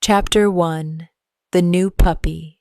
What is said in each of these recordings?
Chapter 1. The New Puppy.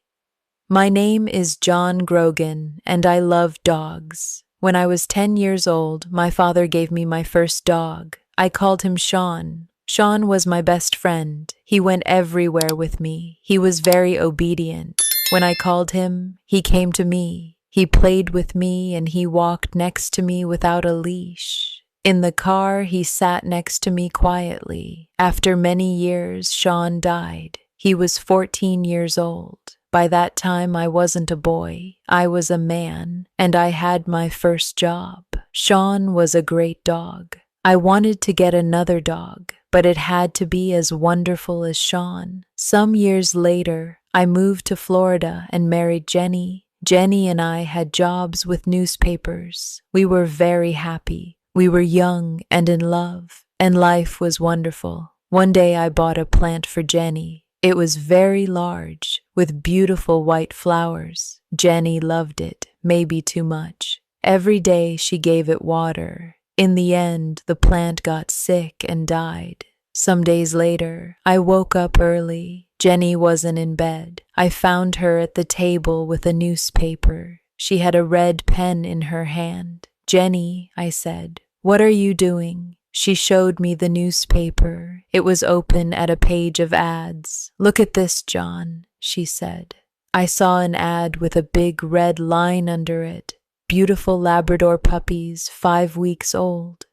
My name is John Grogan, and I love dogs. When I was 10 years old, my father gave me my first dog. I called him Sean. Sean was my best friend. He went everywhere with me. He was very obedient. When I called him, he came to me. He played with me, and he walked next to me without a leash. In the car, he sat next to me quietly. After many years, Sean died. He was 14 years old. By that time, I wasn't a boy. I was a man, and I had my first job. Sean was a great dog. I wanted to get another dog, but it had to be as wonderful as Sean. Some years later, I moved to Florida and married Jenny. Jenny and I had jobs with newspapers. We were very happy. We were young and in love, and life was wonderful. One day I bought a plant for Jenny. It was very large, with beautiful white flowers. Jenny loved it, maybe too much. Every day she gave it water. In the end, the plant got sick and died. Some days later, I woke up early. Jenny wasn't in bed. I found her at the table with a newspaper. She had a red pen in her hand. "Jenny," I said, "what are you doing?" She showed me the newspaper. It was open at a page of ads. "Look at this, John," she said. I saw an ad with a big red line under it. Beautiful Labrador puppies, 5 weeks old.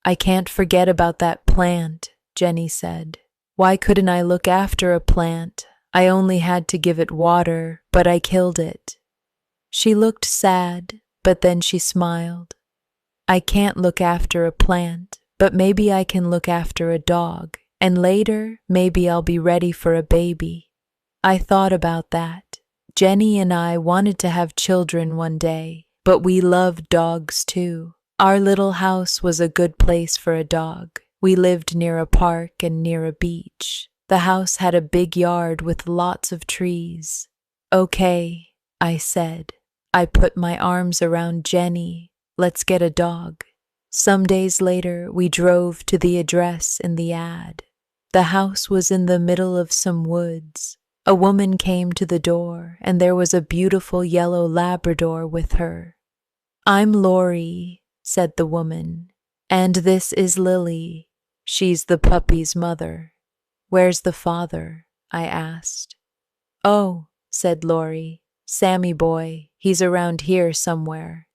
"I can't forget about that plant," Jenny said. Why couldn't I look after a plant? I only had to give it water, but I killed it. She looked sad, but then she smiled. I can't look after a plant, but maybe I can look after a dog, and later, maybe I'll be ready for a baby. I thought about that. Jenny and I wanted to have children one day, but we loved dogs too. Our little house was a good place for a dog. We lived near a park and near a beach. The house had a big yard with lots of trees. "Okay," I said. I put my arms around Jenny. "Let's get a dog." Some days later, we drove to the address in the ad. The house was in the middle of some woods. A woman came to the door, and there was a beautiful yellow Labrador with her. "I'm Lori," said the woman, "and this is Lily. She's the puppy's mother." "Where's the father?" I asked. "Oh," said Lori, "Sammy boy, he's around here somewhere."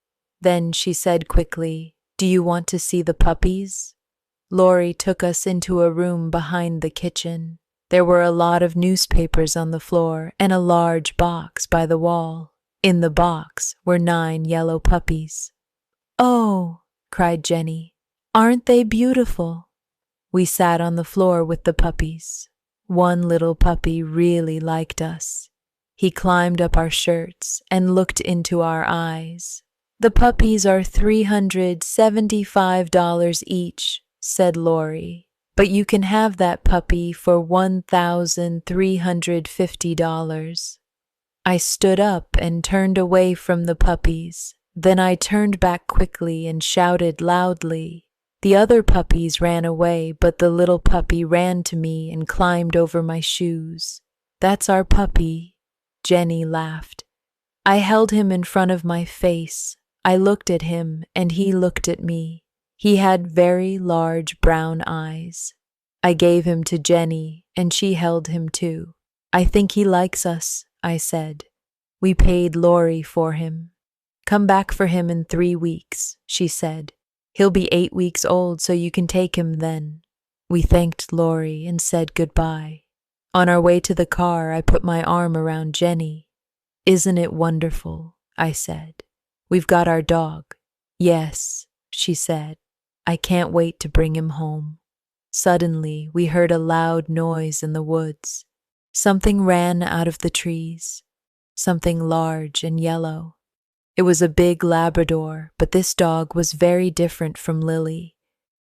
Then she said quickly, "Do you want to see the puppies?" Lori took us into a room behind the kitchen. There were a lot of newspapers on the floor and a large box by the wall. In the box were 9 yellow puppies. "Oh," cried Jenny, "aren't they beautiful?" We sat on the floor with the puppies. One little puppy really liked us. He climbed up our shirts and looked into our eyes. "The puppies are $375 each," said Lori, "but you can have that puppy for $1,350. I stood up and turned away from the puppies. Then I turned back quickly and shouted loudly. The other puppies ran away, but the little puppy ran to me and climbed over my shoes. "That's our puppy," Jenny laughed. I held him in front of my face. I looked at him, and he looked at me. He had very large brown eyes. I gave him to Jenny, and she held him too. "I think he likes us," I said. We paid Lori for him. "Come back for him in 3 weeks, she said. "He'll be 8 weeks old, so you can take him then." We thanked Lori and said goodbye. On our way to the car, I put my arm around Jenny. "Isn't it wonderful?" I said. "We've got our dog." "Yes," she said. "I can't wait to bring him home." Suddenly, we heard a loud noise in the woods. Something ran out of the trees. Something large and yellow. It was a big Labrador, but this dog was very different from Lily.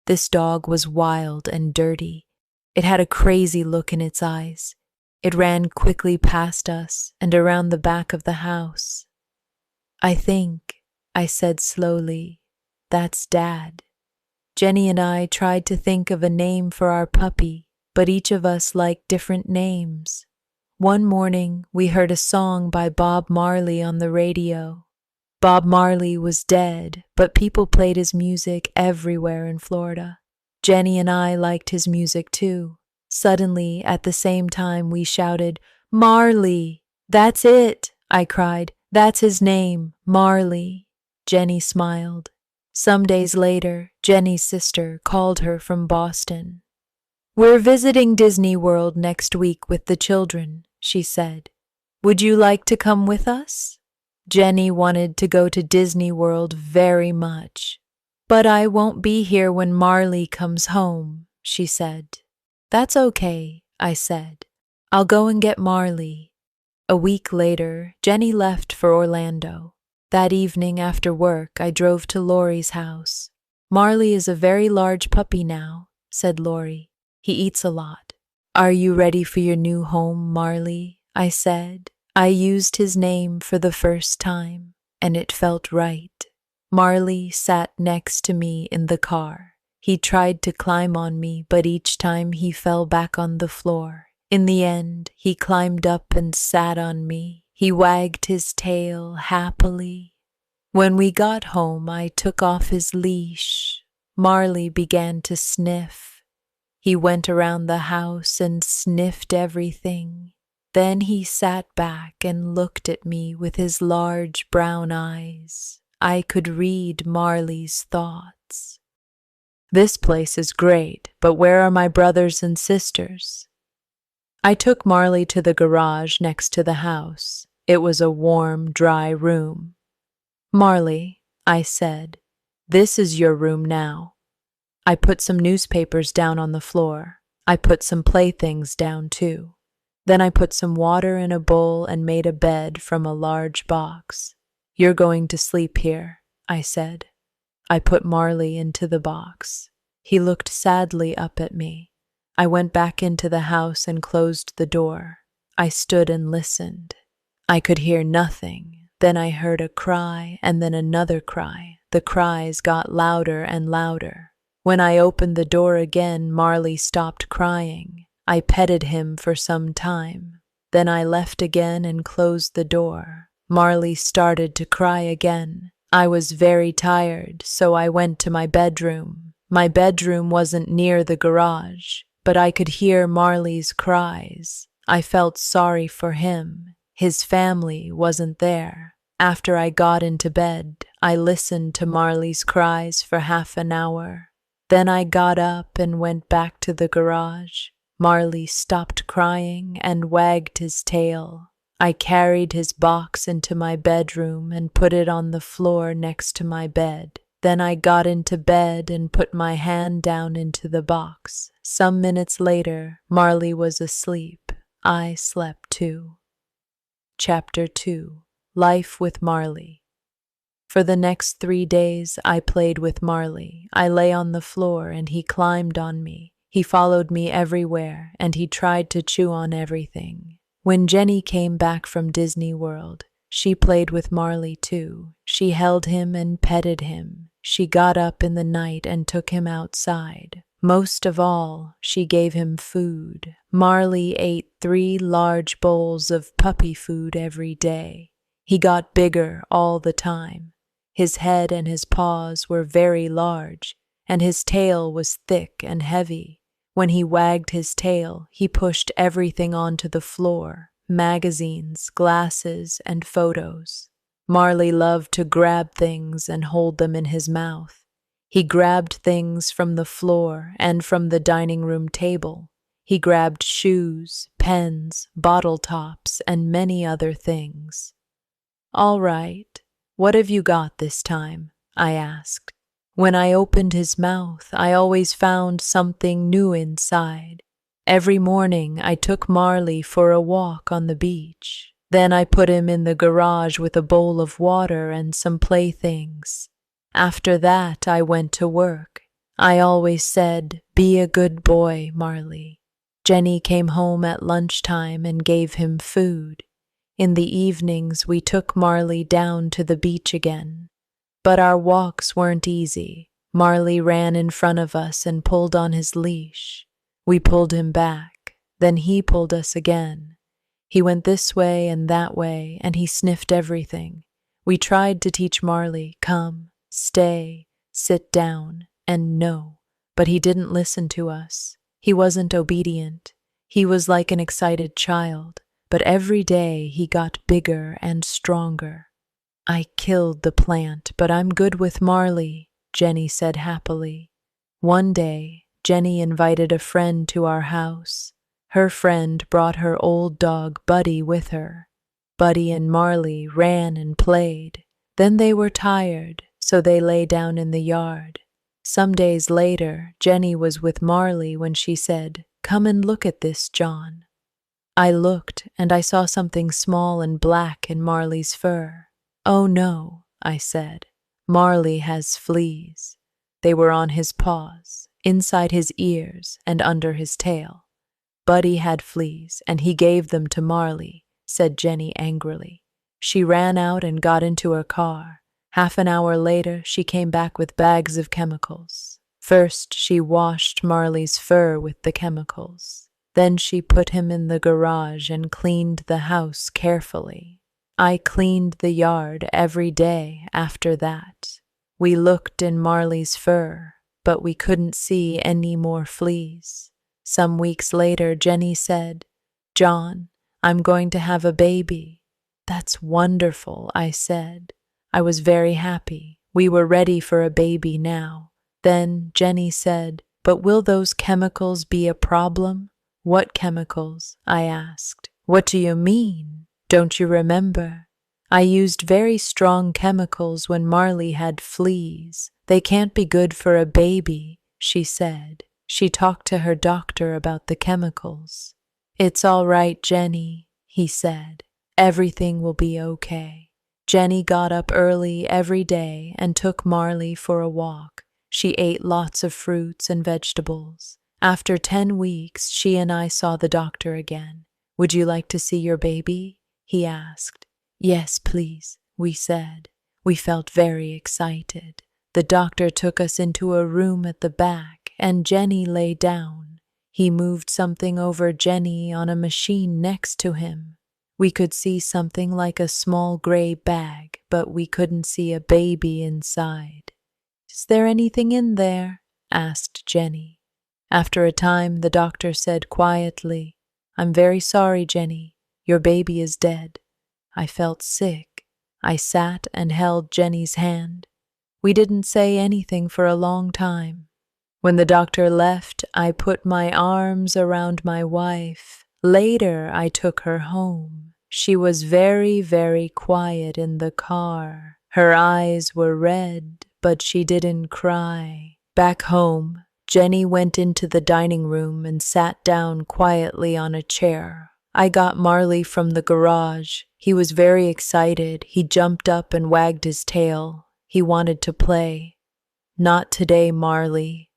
This dog was wild and dirty. It had a crazy look in its eyes. It ran quickly past us and around the back of the house. "I think," I said slowly, "that's Dad." Jenny and I tried to think of a name for our puppy, but each of us liked different names. One morning, we heard a song by Bob Marley on the radio. Bob Marley was dead, but people played his music everywhere in Florida. Jenny and I liked his music too. Suddenly, at the same time, we shouted, "Marley!" "That's it!" I cried. "That's his name, Marley." Jenny smiled. Some days later, Jenny's sister called her from Boston. "We're visiting Disney World next week with the children," she said. "Would you like to come with us?" Jenny wanted to go to Disney World very much. "But I won't be here when Marley comes home," she said. "That's okay," I said. "I'll go and get Marley." A week later, Jenny left for Orlando. That evening after work, I drove to Lori's house. "Marley is a very large puppy now," said Lori. "He eats a lot." "Are you ready for your new home, Marley?" I said. I used his name for the first time, and it felt right. Marley sat next to me in the car. He tried to climb on me, but each time he fell back on the floor. In the end, he climbed up and sat on me. He wagged his tail happily. When we got home, I took off his leash. Marley began to sniff. He went around the house and sniffed everything. Then he sat back and looked at me with his large brown eyes. I could read Marley's thoughts. "This place is great, but where are my brothers and sisters?" I took Marley to the garage next to the house. It was a warm, dry room. "Marley," I said, "this is your room now." I put some newspapers down on the floor. I put some playthings down too. Then I put some water in a bowl and made a bed from a large box. "You're going to sleep here," I said. I put Marley into the box. He looked sadly up at me. I went back into the house and closed the door. I stood and listened. I could hear nothing. Then I heard a cry and then another cry. The cries got louder and louder. When I opened the door again, Marley stopped crying. I petted him for some time. Then I left again and closed the door. Marley started to cry again. I was very tired, so I went to my bedroom. My bedroom wasn't near the garage, but I could hear Marley's cries. I felt sorry for him. His family wasn't there. After I got into bed, I listened to Marley's cries for half an hour. Then I got up and went back to the garage. Marley stopped crying and wagged his tail. I carried his box into my bedroom and put it on the floor next to my bed. Then I got into bed and put my hand down into the box. Some minutes later, Marley was asleep. I slept too. Chapter 2. Life with Marley. For the next 3 days, I played with Marley. I lay on the floor and he climbed on me. He followed me everywhere, and he tried to chew on everything. When Jenny came back from Disney World, she played with Marley too. She held him and petted him. She got up in the night and took him outside. Most of all, she gave him food. Marley ate 3 large bowls of puppy food every day. He got bigger all the time. His head and his paws were very large, and his tail was thick and heavy. When he wagged his tail, he pushed everything onto the floor, magazines, glasses, and photos. Marley loved to grab things and hold them in his mouth. He grabbed things from the floor and from the dining room table. He grabbed shoes, pens, bottle tops, and many other things. "All right, what have you got this time?" I asked. When I opened his mouth, I always found something new inside. Every morning, I took Marley for a walk on the beach. Then I put him in the garage with a bowl of water and some playthings. After that, I went to work. I always said, "Be a good boy, Marley." Jenny came home at lunchtime and gave him food. In the evenings, we took Marley down to the beach again. But our walks weren't easy. Marley ran in front of us and pulled on his leash. We pulled him back. Then he pulled us again. He went this way and that way, and he sniffed everything. We tried to teach Marley, come, stay, sit down, and no, but he didn't listen to us. He wasn't obedient. He was like an excited child, but every day he got bigger and stronger. I killed the plant, but I'm good with Marley, Jenny said happily. One day, Jenny invited a friend to our house. Her friend brought her old dog Buddy with her. Buddy and Marley ran and played. Then they were tired, so they lay down in the yard. Some days later, Jenny was with Marley when she said, "Come and look at this, John." I looked, and I saw something small and black in Marley's fur. "Oh no," I said. "Marley has fleas." They were on his paws, inside his ears, and under his tail. "Buddy had fleas, and he gave them to Marley," said Jenny angrily. She ran out and got into her car. Half an hour later, she came back with bags of chemicals. First, she washed Marley's fur with the chemicals. Then she put him in the garage and cleaned the house carefully. I cleaned the yard every day after that. We looked in Marley's fur, but we couldn't see any more fleas. Some weeks later, Jenny said, "John, I'm going to have a baby." "That's wonderful," I said. I was very happy. We were ready for a baby now. Then Jenny said, "But will those chemicals be a problem?" "What chemicals?" I asked. "What do you mean? Don't you remember? I used very strong chemicals when Marley had fleas. They can't be good for a baby," she said. She talked to her doctor about the chemicals. "It's all right, Jenny," he said. "Everything will be okay." Jenny got up early every day and took Marley for a walk. She ate lots of fruits and vegetables. After 10 weeks, she and I saw the doctor again. "Would you like to see your baby?" he asked. "Yes, please," we said. We felt very excited. The doctor took us into a room at the back, and Jenny lay down. He moved something over Jenny on a machine next to him. We could see something like a small gray bag, but we couldn't see a baby inside. "Is there anything in there?" asked Jenny. After a time, the doctor said quietly, "I'm very sorry, Jenny. Your baby is dead." I felt sick. I sat and held Jenny's hand. We didn't say anything for a long time. When the doctor left, I put my arms around my wife. Later, I took her home. She was very, very quiet in the car. Her eyes were red, but she didn't cry. Back home, Jenny went into the dining room and sat down quietly on a chair. I got Marley from the garage. He was very excited. He jumped up and wagged his tail. He wanted to play. "Not today, Marley,"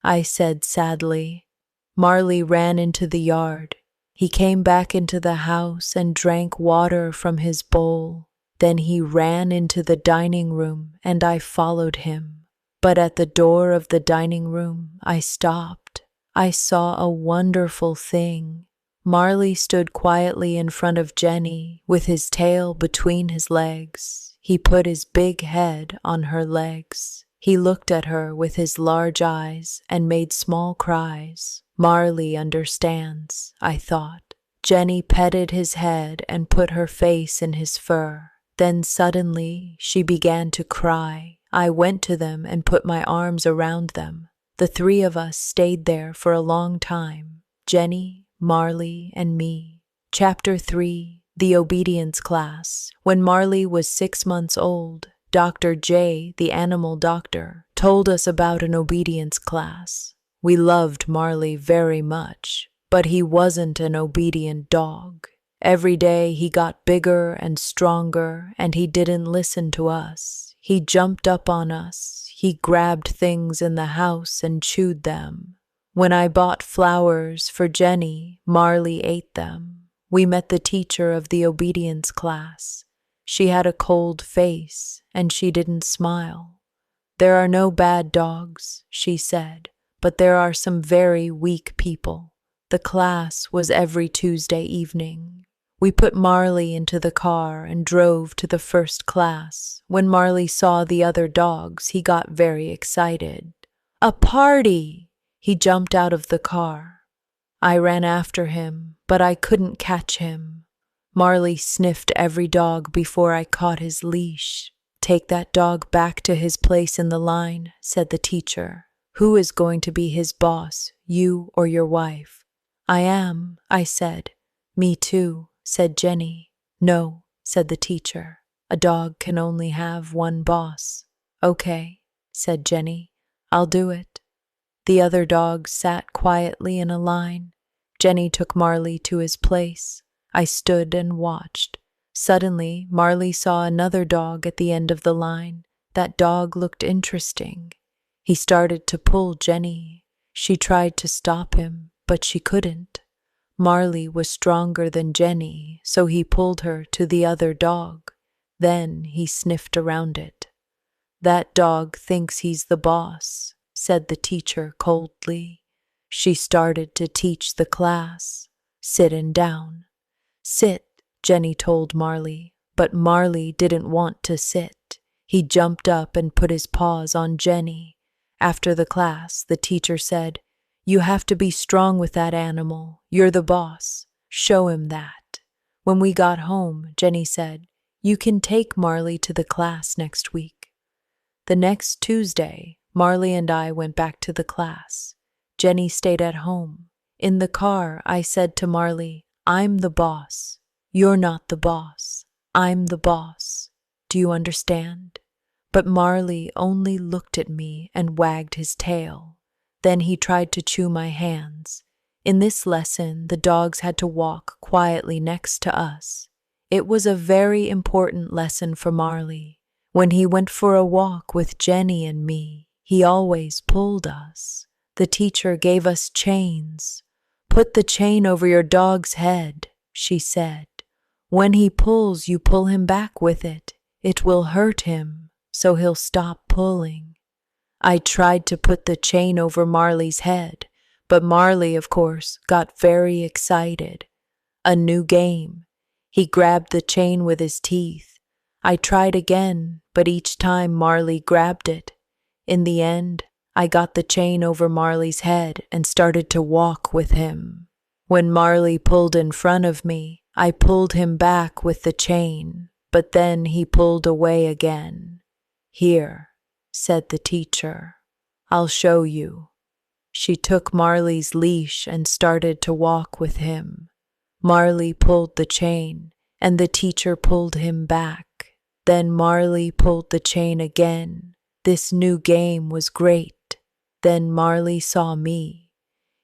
I said sadly. Marley ran into the yard. He came back into the house and drank water from his bowl. Then he ran into the dining room, and I followed him. But at the door of the dining room, I stopped. I saw a wonderful thing. Marley stood quietly in front of Jenny, with his tail between his legs. He put his big head on her legs. He looked at her with his large eyes and made small cries. Marley understands, I thought. Jenny petted his head and put her face in his fur. Then suddenly she began to cry. I went to them and put my arms around them. The 3 of us stayed there for a long time, Jenny, Marley, and me. Chapter 3, The Obedience Class. When Marley was 6 months old, Dr. J, the animal doctor, told us about an obedience class. We loved Marley very much, but he wasn't an obedient dog. Every day he got bigger and stronger, and he didn't listen to us. He jumped up on us. He grabbed things in the house and chewed them. When I bought flowers for Jenny, Marley ate them. We met the teacher of the obedience class. She had a cold face, and she didn't smile. "There are no bad dogs," she said, but there are some very weak people. The class was every Tuesday evening. We put Marley into the car and drove to the first class. When Marley saw the other dogs, he got very excited. "A party!" He jumped out of the car. I ran after him, but I couldn't catch him. Marley sniffed every dog before I caught his leash. "Take that dog back to his place in the line," said the teacher. "Who is going to be his boss, you or your wife?" "I am," I said. "Me too," said Jenny. "No," said the teacher. "A dog can only have one boss." "Okay," said Jenny. "I'll do it." The other dogs sat quietly in a line. Jenny took Marley to his place. I stood and watched. Suddenly, Marley saw another dog at the end of the line. That dog looked interesting. He started to pull Jenny. She tried to stop him, but she couldn't. Marley was stronger than Jenny, so he pulled her to the other dog. Then he sniffed around it. "That dog thinks he's the boss," said the teacher coldly. She started to teach the class. "Sitting down." "Sit," Jenny told Marley, but Marley didn't want to sit. He jumped up and put his paws on Jenny. After the class, the teacher said, "You have to be strong with that animal. You're the boss. Show him that." When we got home, Jenny said, "You can take Marley to the class next week." The next Tuesday, Marley and I went back to the class. Jenny stayed at home. In the car, I said to Marley, "I'm the boss. You're not the boss. I'm the boss. Do you understand?" But Marley only looked at me and wagged his tail. Then he tried to chew my hands. In this lesson, the dogs had to walk quietly next to us. It was a very important lesson for Marley. When he went for a walk with Jenny and me, he always pulled us. The teacher gave us chains. "Put the chain over your dog's head," she said. "When he pulls, you pull him back with it. It will hurt him, so he'll stop pulling." I tried to put the chain over Marley's head, but Marley, of course, got very excited. A new game. He grabbed the chain with his teeth. I tried again, but each time Marley grabbed it. In the end, I got the chain over Marley's head and started to walk with him. When Marley pulled in front of me, I pulled him back with the chain, but then he pulled away again. "Here," said the teacher. "I'll show you." She took Marley's leash and started to walk with him. Marley pulled the chain, and the teacher pulled him back. Then Marley pulled the chain again. This new game was great. Then Marley saw me.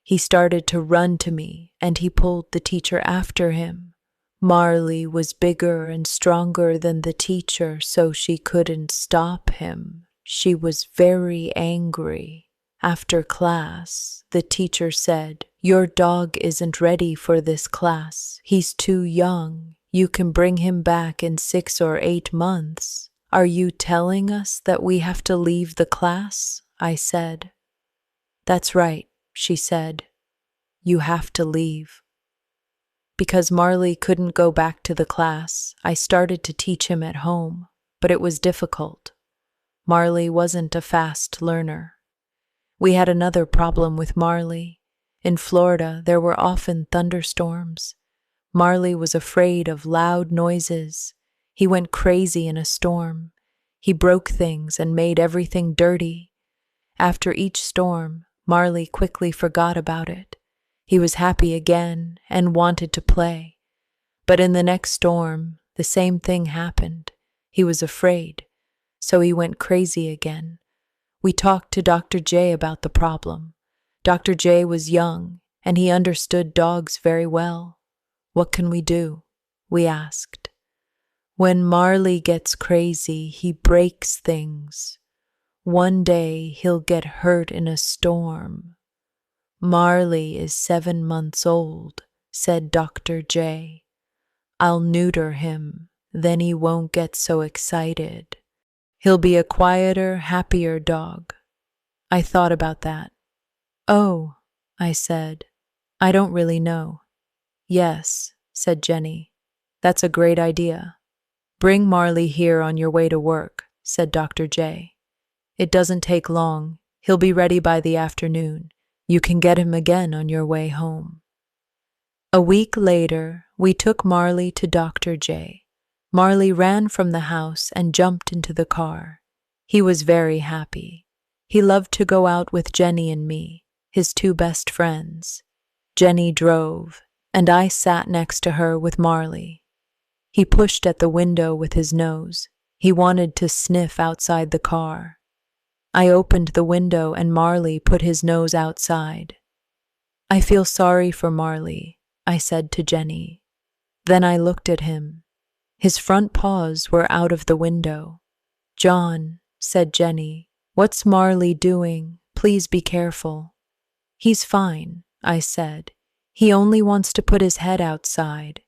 He started to run to me, and he pulled the teacher after him. Marley was bigger and stronger than the teacher, so she couldn't stop him. She was very angry. After class, the teacher said, "Your dog isn't ready for this class. He's too young. You can bring him back in 6 or 8 months. Are you telling us that we have to leave the class?" I said. "That's right," she said. "You have to leave." Because Marley couldn't go back to the class, I started to teach him at home, but it was difficult. Marley wasn't a fast learner. We had another problem with Marley. In Florida, there were often thunderstorms. Marley was afraid of loud noises. He went crazy in a storm. He broke things and made everything dirty. After each storm, Marley quickly forgot about it. He was happy again and wanted to play. But in the next storm, the same thing happened. He was afraid, so he went crazy again. We talked to Dr. J about the problem. Dr. J was young, and he understood dogs very well. "What can we do?" we asked. "When Marley gets crazy, he breaks things. One day he'll get hurt in a storm." "Marley is 7 months old," said Dr. J. "I'll neuter him, then he won't get so excited. He'll be a quieter, happier dog." I thought about that. "Oh," I said, "I don't really know." "Yes," said Jenny. "That's a great idea. Bring Marley here on your way to work," said Dr. J. "It doesn't take long. He'll be ready by the afternoon. You can get him again on your way home." A week later, we took Marley to Dr. J. Marley ran from the house and jumped into the car. He was very happy. He loved to go out with Jenny and me, his two best friends. Jenny drove, and I sat next to her with Marley. He pushed at the window with his nose. He wanted to sniff outside the car. I opened the window and Marley put his nose outside. "I feel sorry for Marley," I said to Jenny. Then I looked at him. His front paws were out of the window. "John," said Jenny, "what's Marley doing? Please be careful." "He's fine," I said. "He only wants to put his head outside."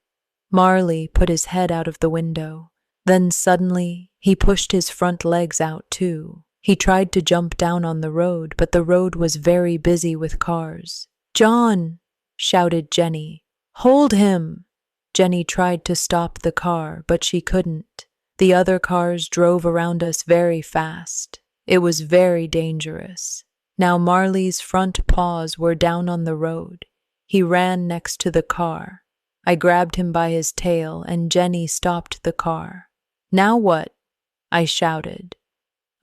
Marley put his head out of the window. Then suddenly he pushed his front legs out too. He tried to jump down on the road, but the road was very busy with cars. "John!" shouted Jenny. "Hold him!" Jenny tried to stop the car, but she couldn't. The other cars drove around us very fast. It was very dangerous. Now Marley's front paws were down on the road. He ran next to the car. I grabbed him by his tail and Jenny stopped the car. "Now what?" I shouted.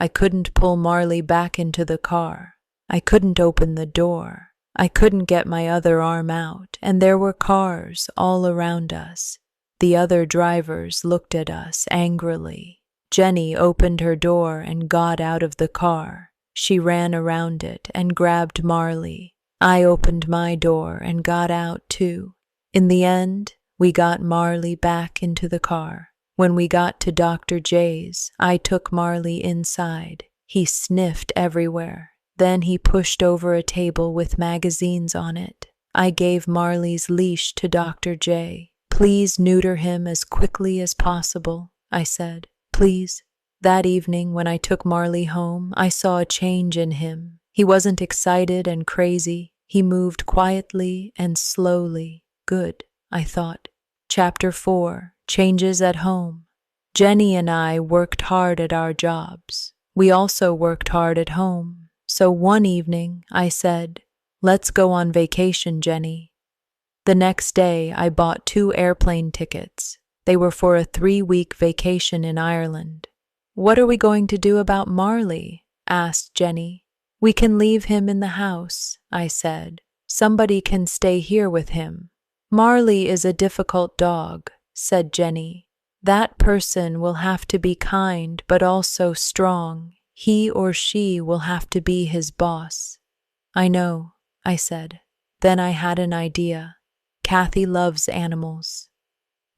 I couldn't pull Marley back into the car. I couldn't open the door. I couldn't get my other arm out, and there were cars all around us. The other drivers looked at us angrily. Jenny opened her door and got out of the car. She ran around it and grabbed Marley. I opened my door and got out too. In the end, we got Marley back into the car. When we got to Dr. J's, I took Marley inside. He sniffed everywhere. Then he pushed over a table with magazines on it. I gave Marley's leash to Dr. J. "Please neuter him as quickly as possible," I said. "Please." That evening, when I took Marley home, I saw a change in him. He wasn't excited and crazy. He moved quietly and slowly. Good, I thought. Chapter 4. Changes at Home. Jenny and I worked hard at our jobs. We also worked hard at home. So one evening, I said, "Let's go on vacation, Jenny." The next day, I bought 2 airplane tickets. They were for a 3-week vacation in Ireland. "What are we going to do about Marley?" asked Jenny. "We can leave him in the house," I said. "Somebody can stay here with him." "Marley is a difficult dog," said Jenny. "That person will have to be kind but also strong. He or she will have to be his boss." "I know," I said. Then I had an idea. Kathy loves animals.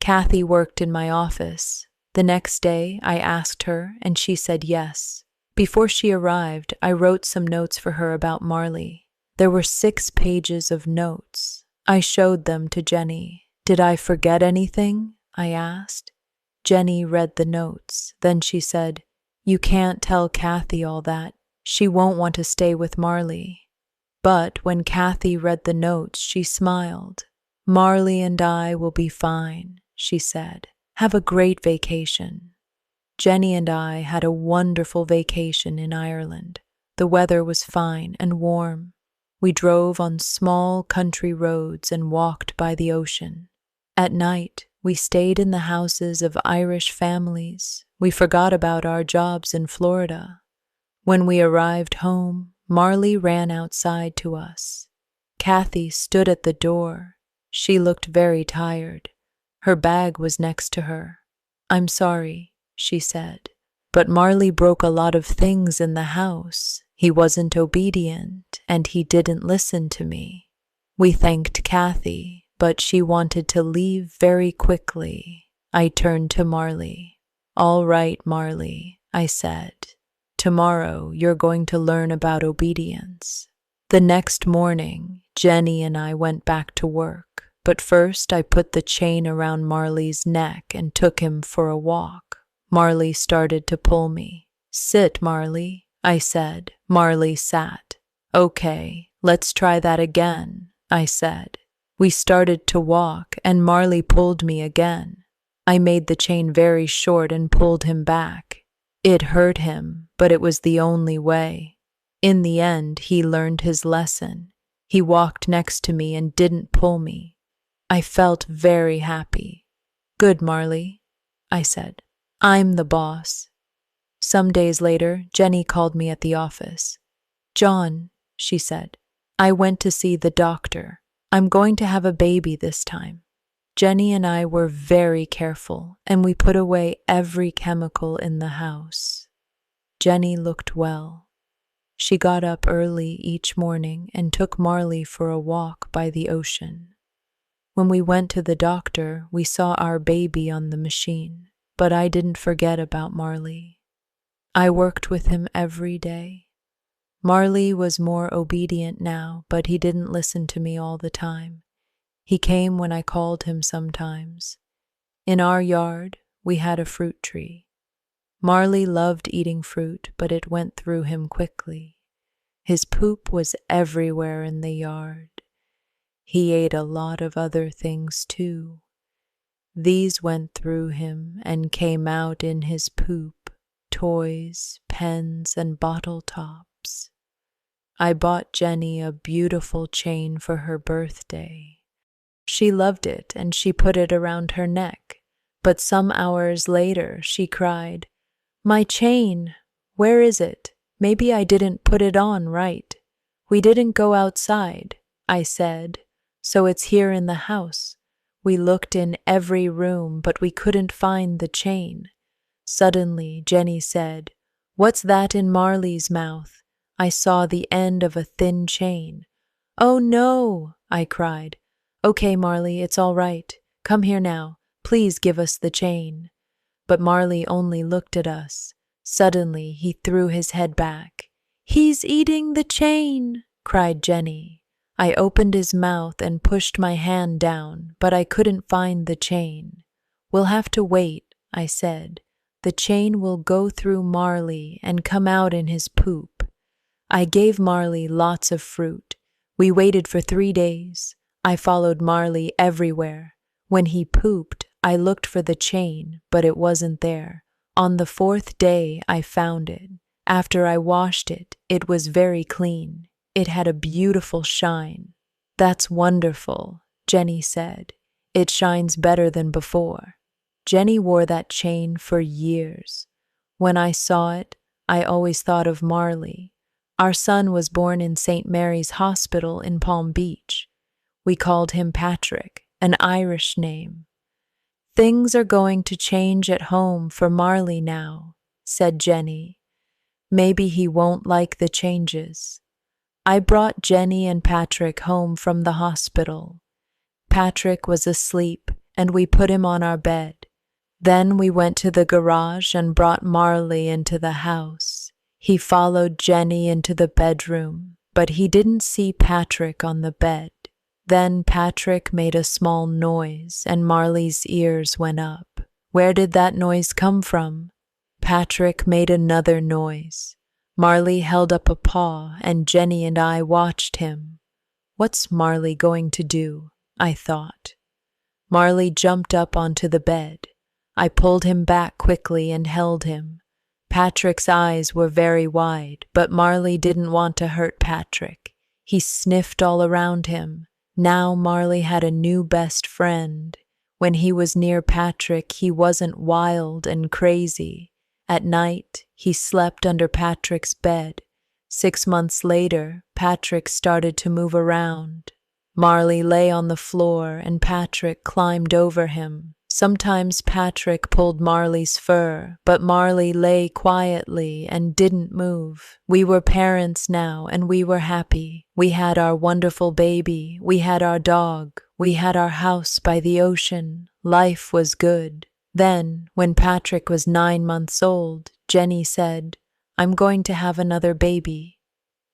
Kathy worked in my office. The next day, I asked her, and she said yes. Before she arrived, I wrote some notes for her about Marley. There were 6 pages of notes. I showed them to Jenny. "Did I forget anything?" I asked. Jenny read the notes. Then she said, "You can't tell Kathy all that. She won't want to stay with Marley." But when Kathy read the notes, she smiled. "Marley and I will be fine," she said. "Have a great vacation." Jenny and I had a wonderful vacation in Ireland. The weather was fine and warm. We drove on small country roads and walked by the ocean. At night, we stayed in the houses of Irish families. We forgot about our jobs in Florida. When we arrived home, Marley ran outside to us. Kathy stood at the door. She looked very tired. Her bag was next to her. "I'm sorry," she said, "but Marley broke a lot of things in the house. He wasn't obedient, and he didn't listen to me." We thanked Kathy, but she wanted to leave very quickly. I turned to Marley. "All right, Marley," I said. "Tomorrow you're going to learn about obedience." The next morning, Jenny and I went back to work, but first I put the chain around Marley's neck and took him for a walk. Marley started to pull me. "Sit, Marley," I said. Marley sat. "Okay, "Let's try that again," I said. We started to walk, and Marley pulled me again. I made the chain very short and pulled him back. It hurt him, but it was the only way. In the end, he learned his lesson. He walked next to me and didn't pull me. I felt very happy. "Good, Marley," I said. "I'm the boss." Some days later, Jenny called me at the office. "John," she said, "I went to see the doctor. I'm going to have a baby this time." Jenny and I were very careful, and we put away every chemical in the house. Jenny looked well. She got up early each morning and took Marley for a walk by the ocean. When we went to the doctor, we saw our baby on the machine, but I didn't forget about Marley. I worked with him every day. Marley was more obedient now, but he didn't listen to me all the time. He came when I called him sometimes. In our yard, we had a fruit tree. Marley loved eating fruit, but it went through him quickly. His poop was everywhere in the yard. He ate a lot of other things too. These went through him and came out in his poop, toys, pens, and bottle tops. I bought Jenny a beautiful chain for her birthday. She loved it and she put it around her neck, but some hours later she cried, "My chain, where is it? Maybe I didn't put it on right." "We didn't go outside," I said, "so it's here in the house." We looked in every room, but we couldn't find the chain. Suddenly, Jenny said, "What's that in Marley's mouth?" I saw the end of a thin chain. "Oh no," I cried. "Okay, Marley, it's all right. Come here now. Please give us the chain." But Marley only looked at us. Suddenly, he threw his head back. "He's eating the chain," cried Jenny. I opened his mouth and pushed my hand down, but I couldn't find the chain. "We'll have to wait," I said. "The chain will go through Marley and come out in his poop." I gave Marley lots of fruit. We waited for 3 days. I followed Marley everywhere. When he pooped, I looked for the chain, but it wasn't there. On the 4th day, I found it. After I washed it, it was very clean. It had a beautiful shine. "That's wonderful," Jenny said. "It shines better than before." Jenny wore that chain for years. When I saw it, I always thought of Marley. Our son was born in St. Mary's Hospital in Palm Beach. We called him Patrick, an Irish name. "Things are going to change at home for Marley now," said Jenny. "Maybe he won't like the changes." I brought Jenny and Patrick home from the hospital. Patrick was asleep, and we put him on our bed. Then we went to the garage and brought Marley into the house. He followed Jenny into the bedroom, but he didn't see Patrick on the bed. Then Patrick made a small noise, and Marley's ears went up. Where did that noise come from? Patrick made another noise. Marley held up a paw, and Jenny and I watched him. What's Marley going to do? I thought. Marley jumped up onto the bed. I pulled him back quickly and held him. Patrick's eyes were very wide, but Marley didn't want to hurt Patrick. He sniffed all around him. Now Marley had a new best friend. When he was near Patrick, he wasn't wild and crazy. At night, he slept under Patrick's bed. 6 months later, Patrick started to move around. Marley lay on the floor and Patrick climbed over him. Sometimes Patrick pulled Marley's fur, but Marley lay quietly and didn't move. We were parents now and we were happy. We had our wonderful baby. We had our dog. We had our house by the ocean. Life was good. Then, when Patrick was 9 months old, Jenny said, "I'm going to have another baby."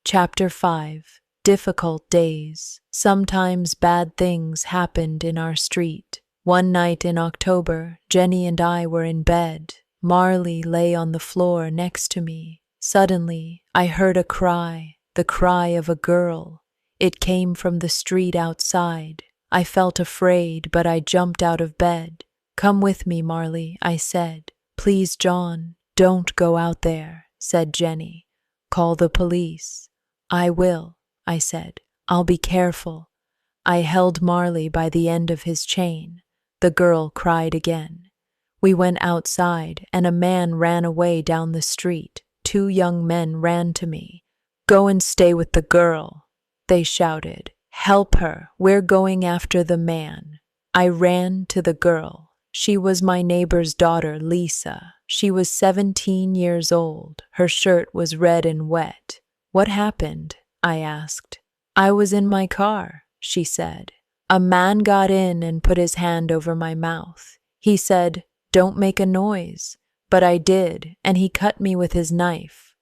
Chapter 5. Difficult Days. Sometimes bad things happened in our street. One night in October, Jenny and I were in bed. Marley lay on the floor next to me. Suddenly, I heard a cry, the cry of a girl. It came from the street outside. I felt afraid, but I jumped out of bed. "Come with me, Marley," I said. "Please, John, don't go out there," said Jenny. "Call the police." "I will," I said. "I'll be careful." I held Marley by the end of his chain. The girl cried again. We went outside, and a man ran away down the street. 2 young men ran to me. "Go and stay with the girl," they shouted. "Help her, we're going after the man." I ran to the girl. She was my neighbor's daughter, Lisa. She was 17 years old. Her shirt was red and wet. "What happened?" I asked. "I was in my car," she said. "A man got in and put his hand over my mouth. He said, 'Don't make a noise.' But I did, and he cut me with his knife."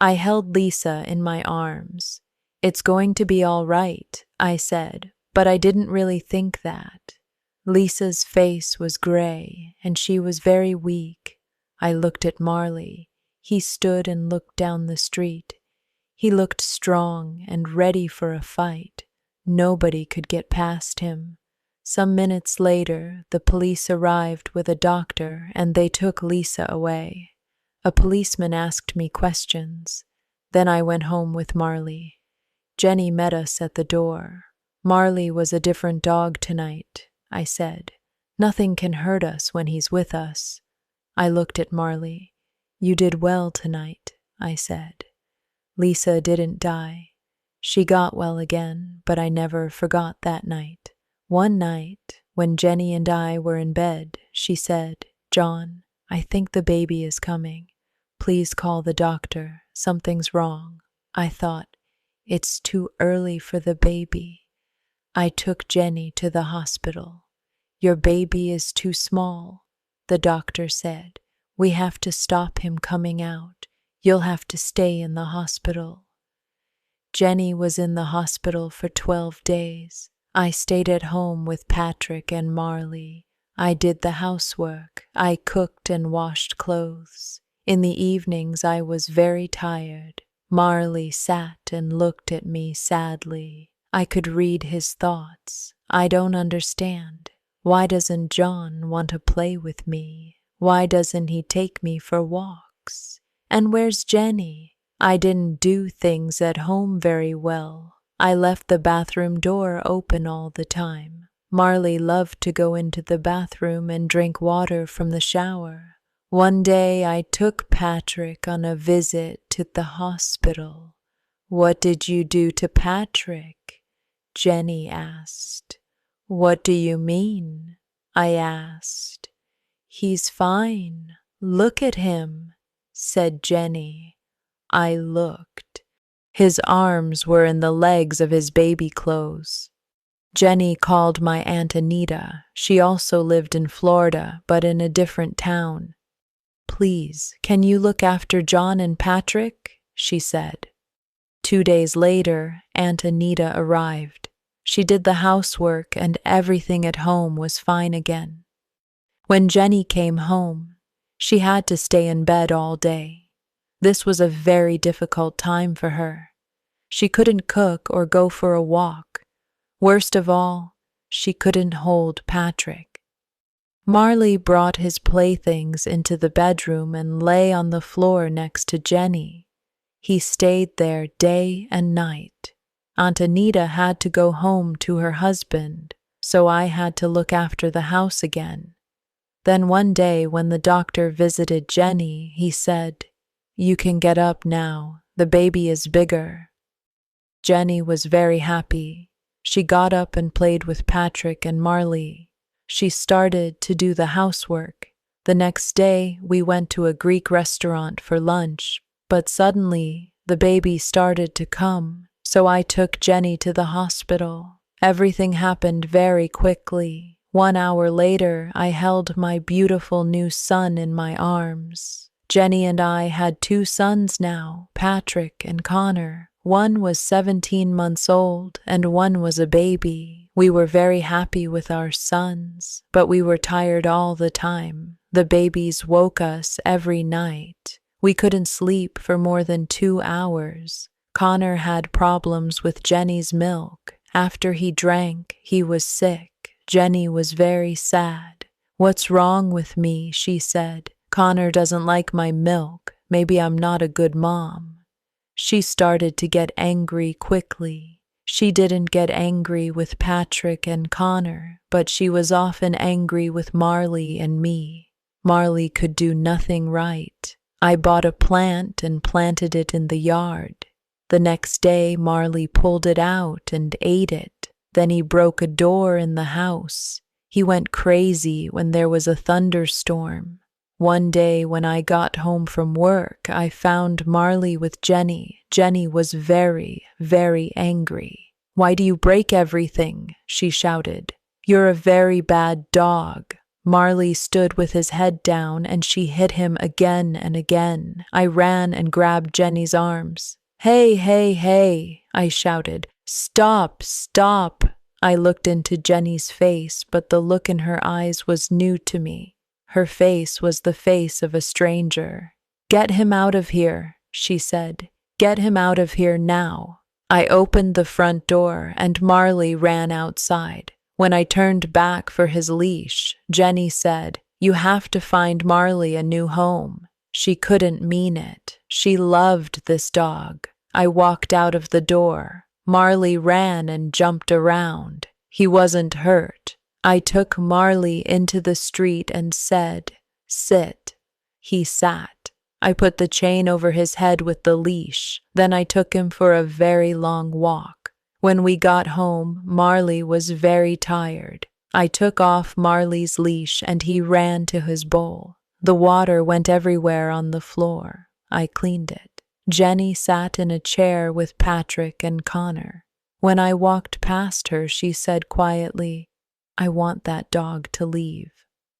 I held Lisa in my arms. "It's going to be all right," I said, but I didn't really think that. Lisa's face was gray, and she was very weak. I looked at Marley. He stood and looked down the street. He looked strong and ready for a fight. Nobody could get past him. Some minutes later, the police arrived with a doctor, and they took Lisa away. A policeman asked me questions. Then I went home with Marley. Jenny met us at the door. "Marley was a different dog tonight," I said. "Nothing can hurt us when he's with us." I looked at Marley. "You did well tonight," I said. Lisa didn't die. She got well again, but I never forgot that night. One night, when Jenny and I were in bed, she said, "John, I think the baby is coming. Please call the doctor. Something's wrong." I thought, it's too early for the baby. I took Jenny to the hospital. "Your baby is too small," the doctor said. "We have to stop him coming out. You'll have to stay in the hospital." Jenny was in the hospital for 12 days. I stayed at home with Patrick and Marley. I did the housework. I cooked and washed clothes. In the evenings I was very tired. Marley sat and looked at me sadly. I could read his thoughts. "I don't understand. Why doesn't John want to play with me? Why doesn't he take me for walks? And where's Jenny? I didn't do things at home very well. I left the bathroom door open all the time. Marley loved to go into the bathroom and drink water from the shower. One day I took Patrick on a visit to the hospital." "What did you do to Patrick?" Jenny asked. "What do you mean?" I asked. "He's fine. Look at him," said Jenny. I looked. His arms were in the legs of his baby clothes. Jenny called my Aunt Anita. She also lived in Florida, but in a different town. "Please, can you look after John and Patrick?" she said. 2 days later, Aunt Anita arrived. She did the housework, and everything at home was fine again. When Jenny came home, she had to stay in bed all day. This was a very difficult time for her. She couldn't cook or go for a walk. Worst of all, she couldn't hold Patrick. Marley brought his playthings into the bedroom and lay on the floor next to Jenny. He stayed there day and night. Aunt Anita had to go home to her husband, so I had to look after the house again. Then one day when the doctor visited Jenny, he said, "You can get up now. The baby is bigger." Jenny was very happy. She got up and played with Patrick and Marley. She started to do the housework. The next day, we went to a Greek restaurant for lunch, but suddenly, the baby started to come, so I took Jenny to the hospital. Everything happened very quickly. 1 hour later, I held my beautiful new son in my arms. Jenny and I had 2 sons now, Patrick and Connor. One was 17 months old, and one was a baby. We were very happy with our sons, but we were tired all the time. The babies woke us every night. We couldn't sleep for more than 2 hours. Connor had problems with Jenny's milk. After he drank, he was sick. Jenny was very sad. "What's wrong with me?" she said. "Connor doesn't like my milk. Maybe I'm not a good mom." She started to get angry quickly. She didn't get angry with Patrick and Connor, but she was often angry with Marley and me. Marley could do nothing right. I bought a plant and planted it in the yard. The next day, Marley pulled it out and ate it. Then he broke a door in the house. He went crazy when there was a thunderstorm. One day when I got home from work, I found Marley with Jenny. Jenny was very, very angry. "Why do you break everything?" she shouted. "You're a very bad dog." Marley stood with his head down and she hit him again and again. I ran and grabbed Jenny's arms. "Hey, hey, hey," I shouted. "Stop, stop." I looked into Jenny's face, but the look in her eyes was new to me. Her face was the face of a stranger. "Get him out of here," she said. "Get him out of here now." I opened the front door and Marley ran outside. When I turned back for his leash, Jenny said, "You have to find Marley a new home." She couldn't mean it. She loved this dog. I walked out of the door. Marley ran and jumped around. He wasn't hurt. I took Marley into the street and said, "Sit." He sat. I put the chain over his head with the leash. Then I took him for a very long walk. When we got home, Marley was very tired. I took off Marley's leash and he ran to his bowl. The water went everywhere on the floor. I cleaned it. Jenny sat in a chair with Patrick and Connor. When I walked past her, she said quietly, "I want that dog to leave."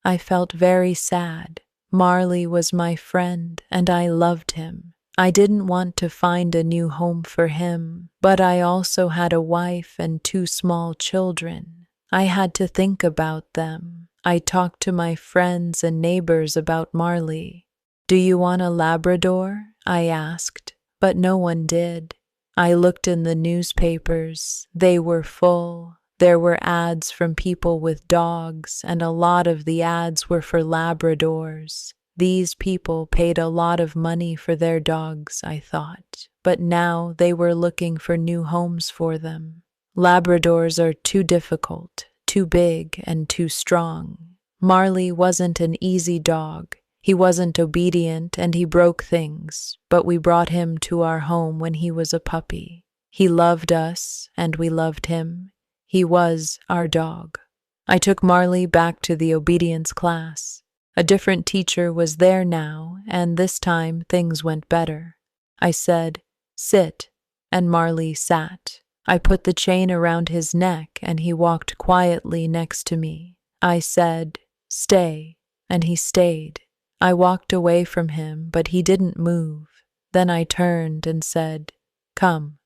I felt very sad. Marley was my friend, and I loved him. I didn't want to find a new home for him, but I also had a wife and 2 small children. I had to think about them. I talked to my friends and neighbors about Marley. "Do you want a Labrador?" I asked, but no one did. I looked in the newspapers. They were full. There were ads from people with dogs, and a lot of the ads were for Labradors. These people paid a lot of money for their dogs, I thought, but now they were looking for new homes for them. Labradors are too difficult, too big, and too strong. Marley wasn't an easy dog. He wasn't obedient and he broke things, but we brought him to our home when he was a puppy. He loved us, and we loved him. He was our dog. I took Marley back to the obedience class. A different teacher was there now, and this time things went better. I said, "Sit," and Marley sat. I put the chain around his neck, and he walked quietly next to me. I said, "Stay," and he stayed. I walked away from him, but he didn't move. Then I turned and said, "Come."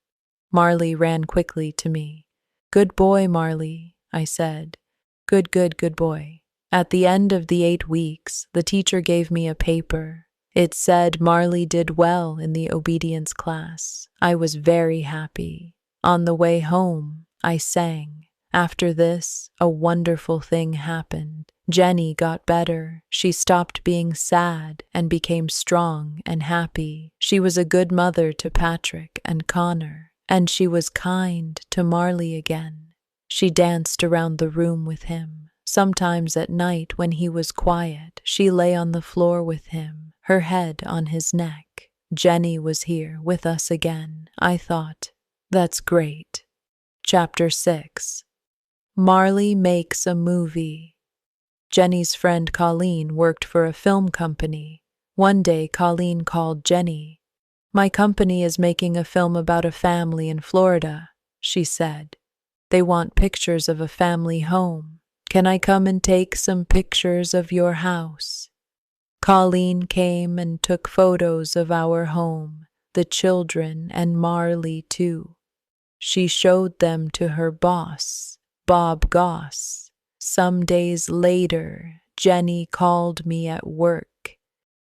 Marley ran quickly to me. "Good boy, Marley," I said. Good boy." At the end of the 8 weeks, the teacher gave me a paper. It said Marley did well in the obedience class. I was very happy. On the way home, I sang. After this, a wonderful thing happened. Jenny got better. She stopped being sad and became strong and happy. She was a good mother to Patrick and Connor, and she was kind to Marley again. She danced around the room with him. Sometimes at night when he was quiet, she lay on the floor with him, her head on his neck. Jenny was here with us again. I thought, that's great. Chapter 6. Marley makes a movie. Jenny's friend Colleen worked for a film company. One day Colleen called Jenny. "My company is making a film about a family in Florida," she said. "They want pictures of a family home. Can I come and take some pictures of your house?" Colleen came and took photos of our home, the children and Marley too. She showed them to her boss, Bob Goss. Some days later, Jenny called me at work.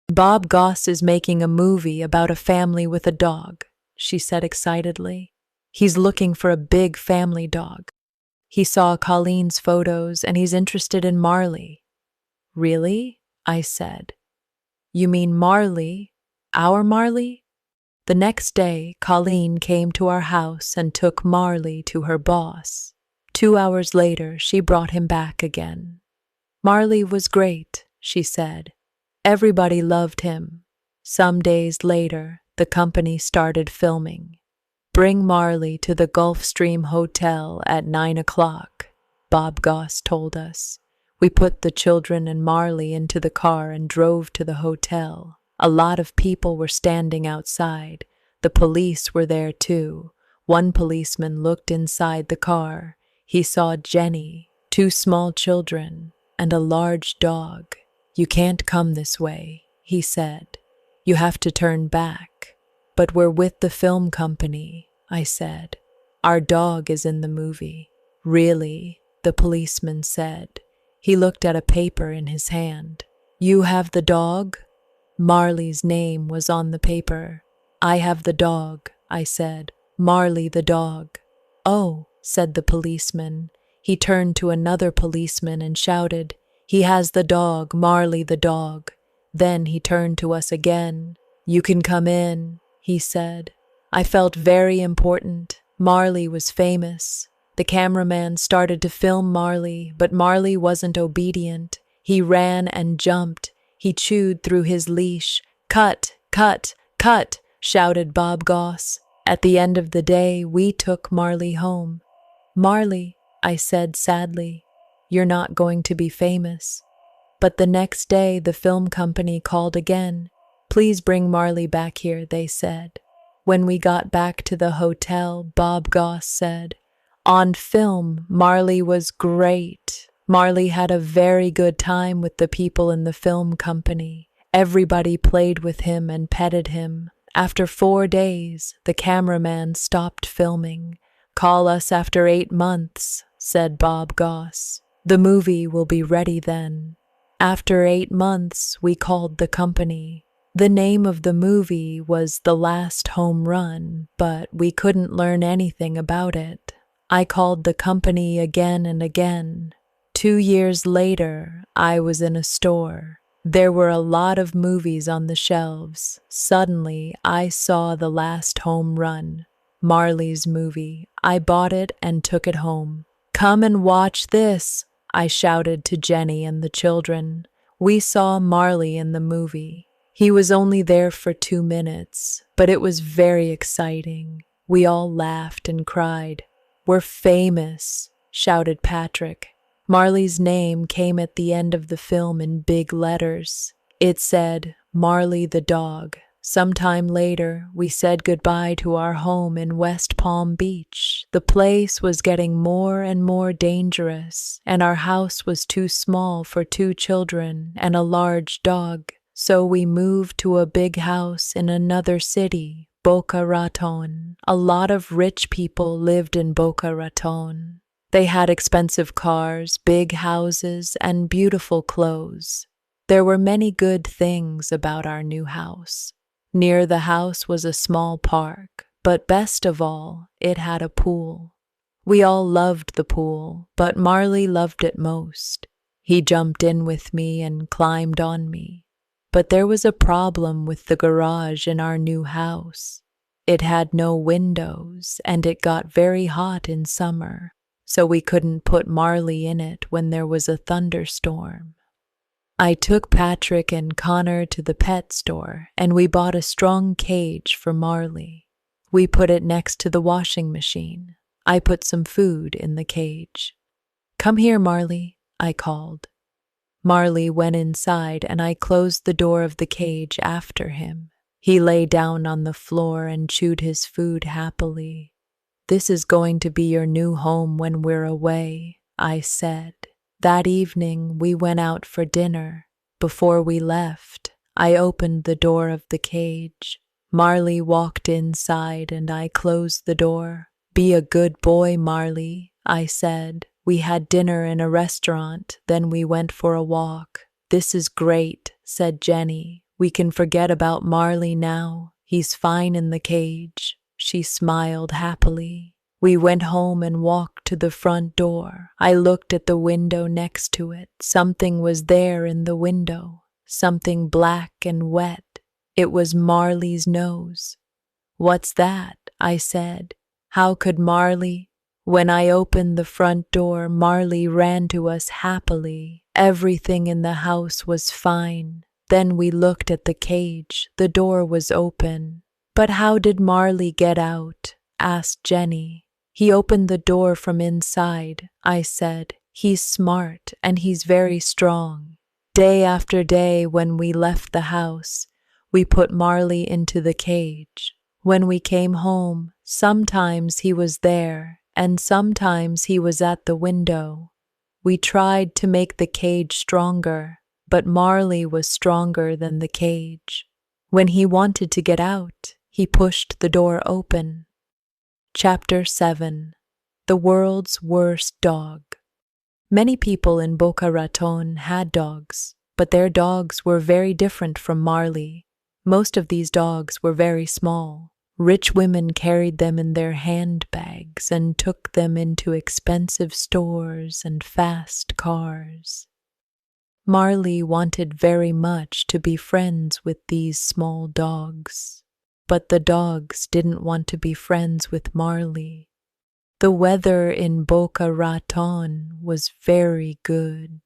"Bob Goss is making a movie about a family with a dog," she said excitedly. He's looking for a big family dog. He saw Colleen's photos and he's interested in Marley. Really? I said. You mean Marley? Our Marley? The next day, Colleen came to our house and took Marley to her boss. 2 hours later, she brought him back again. Marley was great, she said. Everybody loved him. Some days later, the company started filming. Bring Marley to the Gulfstream Hotel at 9 o'clock, Bob Goss told us. We put the children and Marley into the car and drove to the hotel. A lot of people were standing outside. The police were there too. One policeman looked inside the car. He saw Jenny, 2 small children, and a large dog. You can't come this way, he said. You have to turn back. But we're with the film company, I said. Our dog is in the movie. Really? The policeman said. He looked at a paper in his hand. You have the dog? Marley's name was on the paper. I have the dog, I said. Marley the dog. Oh, said the policeman. He turned to another policeman and shouted, He has the dog, Marley the dog. Then he turned to us again. You can come in, he said. I felt very important. Marley was famous. The cameraman started to film Marley, but Marley wasn't obedient. He ran and jumped. He chewed through his leash. Cut, cut, cut, shouted Bob Goss. At the end of the day, we took Marley home. Marley, I said sadly, you're not going to be famous. But the next day, the film company called again. Please bring Marley back here, they said. When we got back to the hotel, Bob Goss said, On film, Marley was great. Marley had a very good time with the people in the film company. Everybody played with him and petted him. After 4 days, the cameraman stopped filming. Call us after 8 months, said Bob Goss. The movie will be ready then. After 8 months, we called the company. The name of the movie was The Last Home Run, but we couldn't learn anything about it. I called the company again and again. 2 years later, I was in a store. There were a lot of movies on the shelves. Suddenly, I saw The Last Home Run, Marley's movie. I bought it and took it home. Come and watch this, I shouted to Jenny and the children. We saw Marley in the movie. He was only there for 2 minutes, but it was very exciting. We all laughed and cried. We're famous, shouted Patrick. Marley's name came at the end of the film in big letters. It said, Marley the dog. Sometime later, we said goodbye to our home in West Palm Beach. The place was getting more and more dangerous, and our house was too small for 2 children and a large dog. So we moved to a big house in another city, Boca Raton. A lot of rich people lived in Boca Raton. They had expensive cars, big houses, and beautiful clothes. There were many good things about our new house. Near the house was a small park, but best of all, it had a pool. We all loved the pool, but Marley loved it most. He jumped in with me and climbed on me. But there was a problem with the garage in our new house. It had no windows, and it got very hot in summer, so we couldn't put Marley in it when there was a thunderstorm. I took Patrick and Connor to the pet store, and we bought a strong cage for Marley. We put it next to the washing machine. I put some food in the cage. Come here, Marley, I called. Marley went inside, and I closed the door of the cage after him. He lay down on the floor and chewed his food happily. This is going to be your new home when we're away, I said. That evening, we went out for dinner. Before we left, I opened the door of the cage. Marley walked inside, and I closed the door. Be a good boy, Marley, I said. We had dinner in a restaurant, then we went for a walk. This is great, said Jenny. We can forget about Marley now. He's fine in the cage. She smiled happily. We went home and walked to the front door. I looked at the window next to it. Something was there in the window, something black and wet. It was Marley's nose. "What's that?" I said. How could Marley? When I opened the front door, Marley ran to us happily. Everything in the house was fine. Then we looked at the cage. The door was open. "But how did Marley get out?" asked Jenny. "He opened the door from inside," I said. "He's smart and he's very strong." Day after day, when we left the house, we put Marley into the cage. When we came home, sometimes he was there and sometimes he was at the window. We tried to make the cage stronger, but Marley was stronger than the cage. When he wanted to get out, he pushed the door open. Chapter 7. The World's Worst Dog. Many people in Boca Raton had dogs, but their dogs were very different from Marley. Most of these dogs were very small. Rich women carried them in their handbags and took them into expensive stores and fast cars. Marley wanted very much to be friends with these small dogs, but the dogs didn't want to be friends with Marley. The weather in Boca Raton was very good,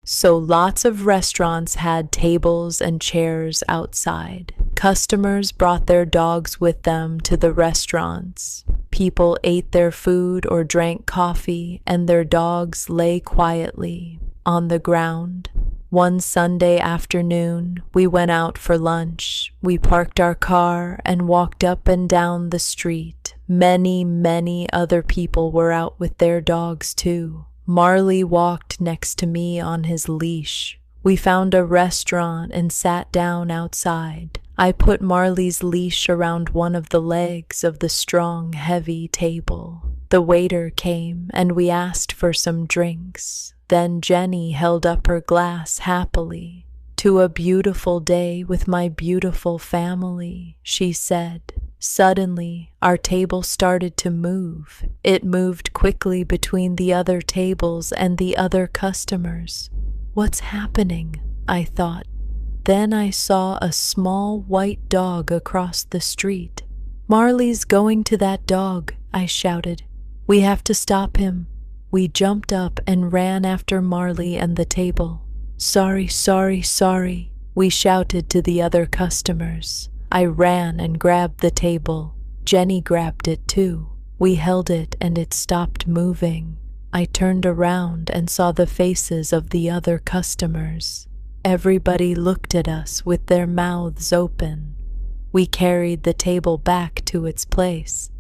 so lots of restaurants had tables and chairs outside. Customers brought their dogs with them to the restaurants. People ate their food or drank coffee, and their dogs lay quietly on the ground. One Sunday afternoon, we went out for lunch. We parked our car and walked up and down the street. Many other people were out with their dogs too. Marley walked next to me on his leash. We found a restaurant and sat down outside. I put Marley's leash around one of the legs of the strong, heavy table. The waiter came and we asked for some drinks. Then Jenny held up her glass happily. "To a beautiful day with my beautiful family," she said. Suddenly, our table started to move. It moved quickly between the other tables and the other customers. "What's happening?" I thought. Then I saw a small white dog across the street. "Marley's going to that dog," I shouted. "We have to stop him." We jumped up and ran after Marley and the table. Sorry, we shouted to the other customers. I ran and grabbed the table. Jenny grabbed it too. We held it and it stopped moving. I turned around and saw the faces of the other customers. Everybody looked at us with their mouths open. We carried the table back to its place.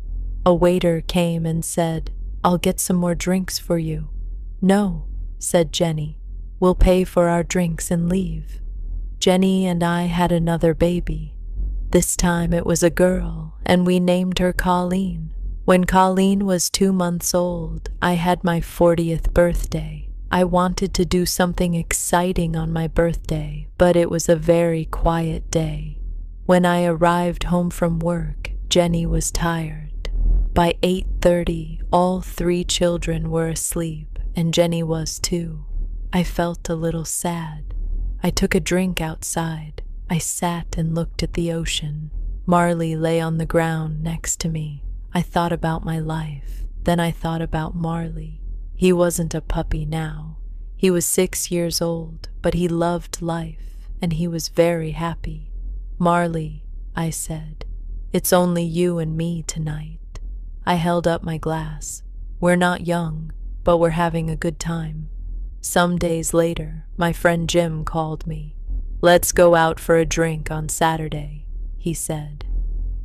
A waiter came and said, "I'll get some more drinks for you." "No," said Jenny. "We'll pay for our drinks and leave." Jenny and I had another baby. This time it was a girl, and we named her Colleen. When Colleen was 2 months old, I had my 40th birthday. I wanted to do something exciting on my birthday, but it was a very quiet day. When I arrived home from work, Jenny was tired. By 8:30, all 3 children were asleep, and Jenny was too. I felt a little sad. I took a drink outside. I sat and looked at the ocean. Marley lay on the ground next to me. I thought about my life. Then I thought about Marley. He wasn't a puppy now. He was 6 years old, but he loved life, and he was very happy. "Marley," I said, "it's only you and me tonight." I held up my glass. We're not young, but we're having a good time. Some days later, my friend Jim called me. "Let's go out for a drink on Saturday," he said.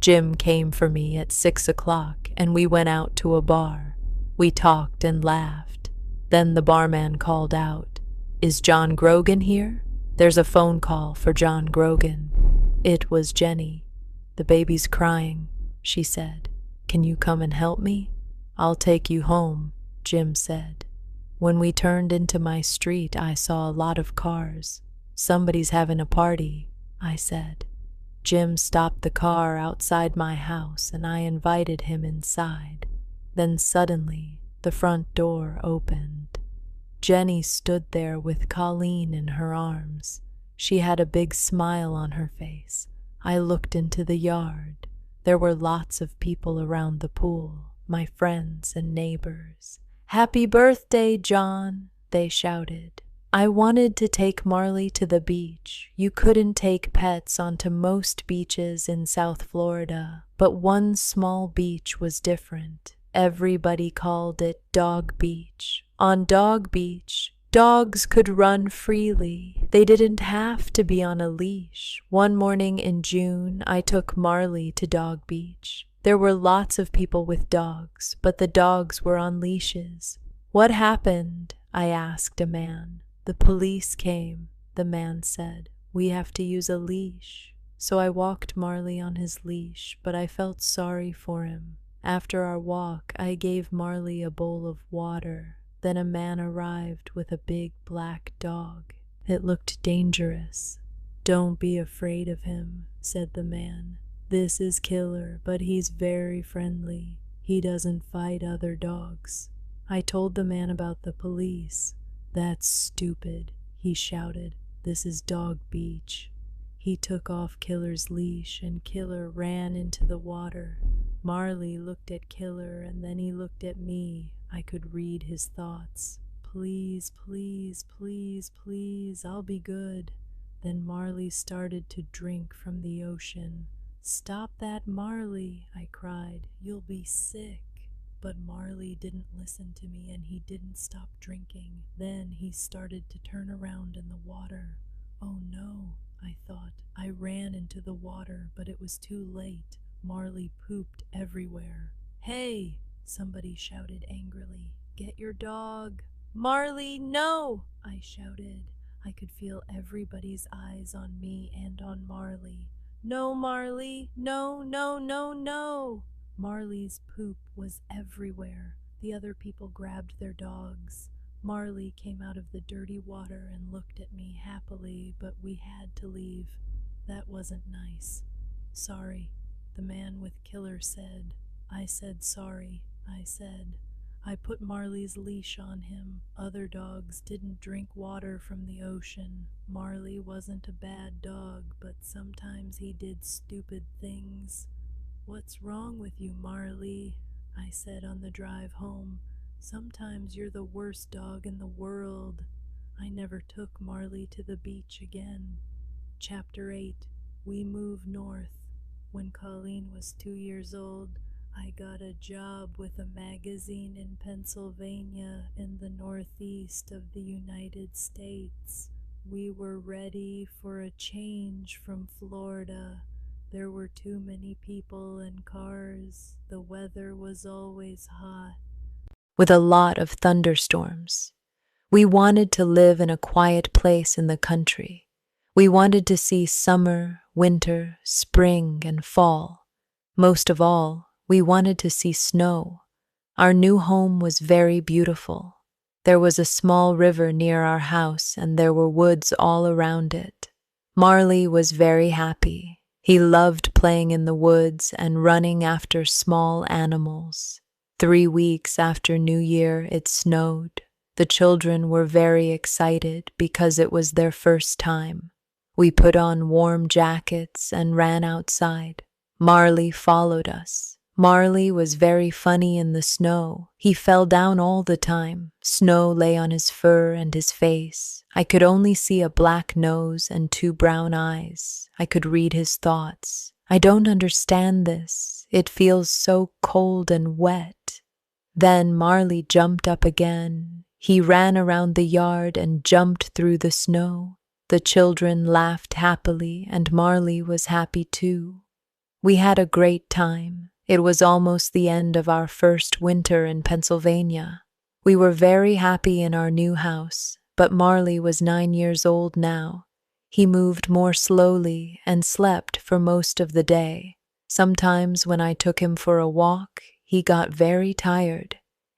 Jim came for me at 6 o'clock, and we went out to a bar. We talked and laughed. Then the barman called out, "Is John Grogan here? There's a phone call for John Grogan." It was Jenny. "The baby's crying," she said. "Can you come and help me?" "I'll take you home," Jim said. When we turned into my street, I saw a lot of cars. "Somebody's having a party," I said. Jim stopped the car outside my house and I invited him inside. Then suddenly, the front door opened. Jenny stood there with Colleen in her arms. She had a big smile on her face. I looked into the yard. There were lots of people around the pool, my friends and neighbors. "Happy birthday, John," they shouted. I wanted to take Marley to the beach. You couldn't take pets onto most beaches in South Florida, but one small beach was different. Everybody called it Dog Beach. On Dog Beach, dogs could run freely. They didn't have to be on a leash. One morning in June, I took Marley to Dog Beach. There were lots of people with dogs, but the dogs were on leashes. "What happened?" I asked a man. "The police came," the man said. "We have to use a leash." So I walked Marley on his leash, but I felt sorry for him. After our walk, I gave Marley a bowl of water. Then a man arrived with a big black dog. It looked dangerous. "Don't be afraid of him," said the man. "This is Killer, but he's very friendly. He doesn't fight other dogs." I told the man about the police. "That's stupid," he shouted. "This is Dog Beach." He took off Killer's leash and Killer ran into the water. Marley looked at Killer and then he looked at me. I could read his thoughts. "Please, please, please, please, I'll be good." Then Marley started to drink from the ocean. "Stop that, Marley," I cried. "You'll be sick." But Marley didn't listen to me and he didn't stop drinking. Then he started to turn around in the water. "Oh no," I thought. I ran into the water, but it was too late. Marley pooped everywhere. "Hey!" somebody shouted angrily. "Get your dog!" "Marley, no!" I shouted. I could feel everybody's eyes on me and on Marley. "No, Marley! No, no, no, no!" Marley's poop was everywhere. The other people grabbed their dogs. Marley came out of the dirty water and looked at me happily, but we had to leave. That wasn't nice. "Sorry," the man with Killer said. I said sorry. I put Marley's leash on him. Other dogs didn't drink water from the ocean. Marley wasn't a bad dog, but sometimes he did stupid things. "What's wrong with you, Marley?" I said on the drive home. "Sometimes you're the worst dog in the world." I never took Marley to the beach again. Chapter 8. We Move North. When Colleen was 2 years old, I got a job with a magazine in Pennsylvania in the northeast of the United States. We were ready for a change from Florida. There were too many people and cars. The weather was always hot, with a lot of thunderstorms. We wanted to live in a quiet place in the country. We wanted to see summer, winter, spring, and fall. Most of all, we wanted to see snow. Our new home was very beautiful. There was a small river near our house and there were woods all around it. Marley was very happy. He loved playing in the woods and running after small animals. 3 weeks after New Year, it snowed. The children were very excited because it was their first time. We put on warm jackets and ran outside. Marley followed us. Marley was very funny in the snow. He fell down all the time. Snow lay on his fur and his face. I could only see a black nose and 2 brown eyes. I could read his thoughts. "I don't understand this. It feels so cold and wet." Then Marley jumped up again. He ran around the yard and jumped through the snow. The children laughed happily and Marley was happy too. We had a great time. It was almost the end of our first winter in Pennsylvania. We were very happy in our new house, but Marley was 9 years old now. He moved more slowly and slept for most of the day. Sometimes when I took him for a walk, he got very tired.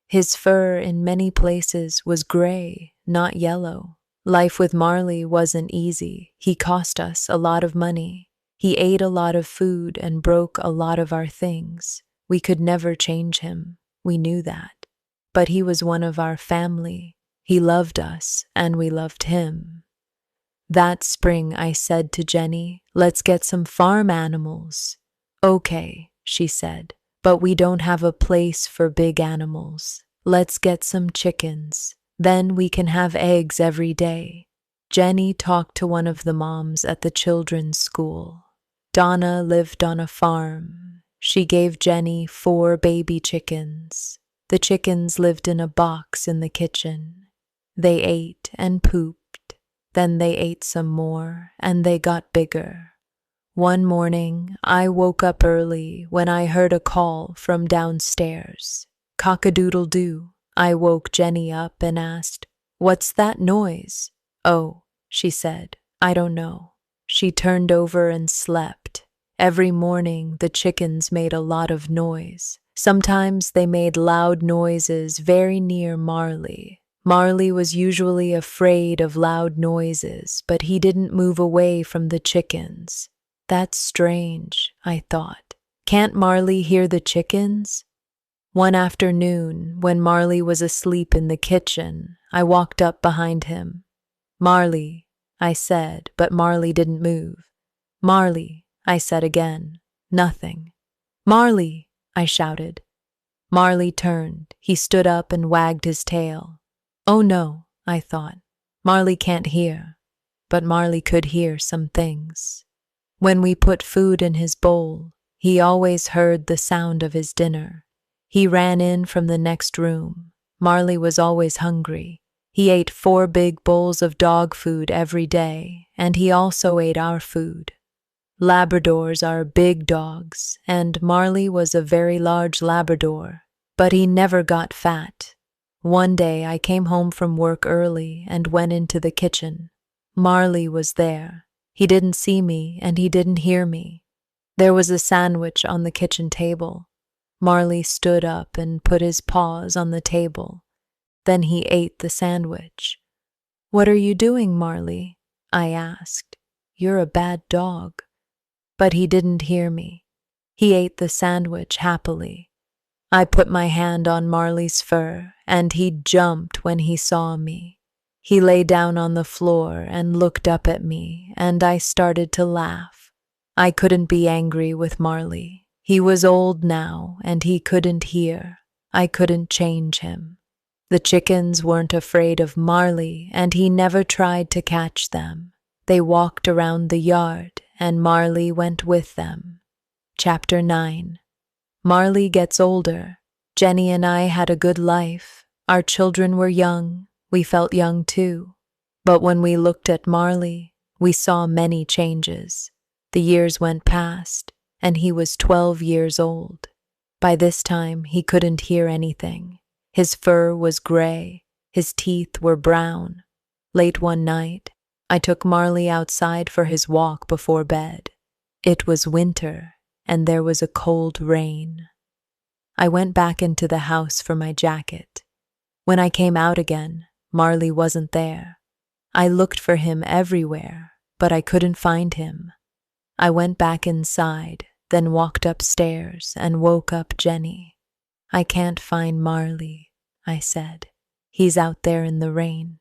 His fur in many places was gray, not yellow. Life with Marley wasn't easy. He cost us a lot of money. He ate a lot of food and broke a lot of our things. We could never change him. We knew that. But he was one of our family. He loved us, and we loved him. That spring I said to Jenny, "Let's get some farm animals." "Okay," she said, "but we don't have a place for big animals. Let's get some chickens. Then we can have eggs every day." Jenny talked to one of the moms at the children's school. Donna lived on a farm. She gave Jenny 4 baby chickens. The chickens lived in a box in the kitchen. They ate and pooped. Then they ate some more, and they got bigger. One morning, I woke up early when I heard a call from downstairs. Cock-a-doodle-doo. I woke Jenny up and asked, "What's that noise?" "Oh," she said, "I don't know." She turned over and slept. Every morning, the chickens made a lot of noise. Sometimes they made loud noises very near Marley. Marley was usually afraid of loud noises, but he didn't move away from the chickens. That's strange, I thought. Can't Marley hear the chickens? One afternoon, when Marley was asleep in the kitchen, I walked up behind him. "Marley," I said, but Marley didn't move. "Marley," I said again. Nothing. "Marley," I shouted. Marley turned. He stood up and wagged his tail. Oh no, I thought. Marley can't hear. But Marley could hear some things. When we put food in his bowl, he always heard the sound of his dinner. He ran in from the next room. Marley was always hungry. He ate 4 big bowls of dog food every day, and he also ate our food. Labradors are big dogs, and Marley was a very large Labrador, but he never got fat. One day I came home from work early and went into the kitchen. Marley was there. He didn't see me and he didn't hear me. There was a sandwich on the kitchen table. Marley stood up and put his paws on the table. Then he ate the sandwich. "What are you doing, Marley?" I asked. "You're a bad dog." But he didn't hear me. He ate the sandwich happily. I put my hand on Marley's fur, and he jumped when he saw me. He lay down on the floor and looked up at me, and I started to laugh. I couldn't be angry with Marley. He was old now, and he couldn't hear. I couldn't change him. The chickens weren't afraid of Marley, and he never tried to catch them. They walked around the yard, and Marley went with them. Chapter 9. Marley gets older. Jenny and I had a good life. Our children were young. We felt young too. But when we looked at Marley, we saw many changes. The years went past, and he was 12 years old. By this time, he couldn't hear anything. His fur was gray. His teeth were brown. Late one night, I took Marley outside for his walk before bed. It was winter, and there was a cold rain. I went back into the house for my jacket. When I came out again, Marley wasn't there. I looked for him everywhere, but I couldn't find him. I went back inside, then walked upstairs and woke up Jenny. "I can't find Marley," I said. "He's out there in the rain."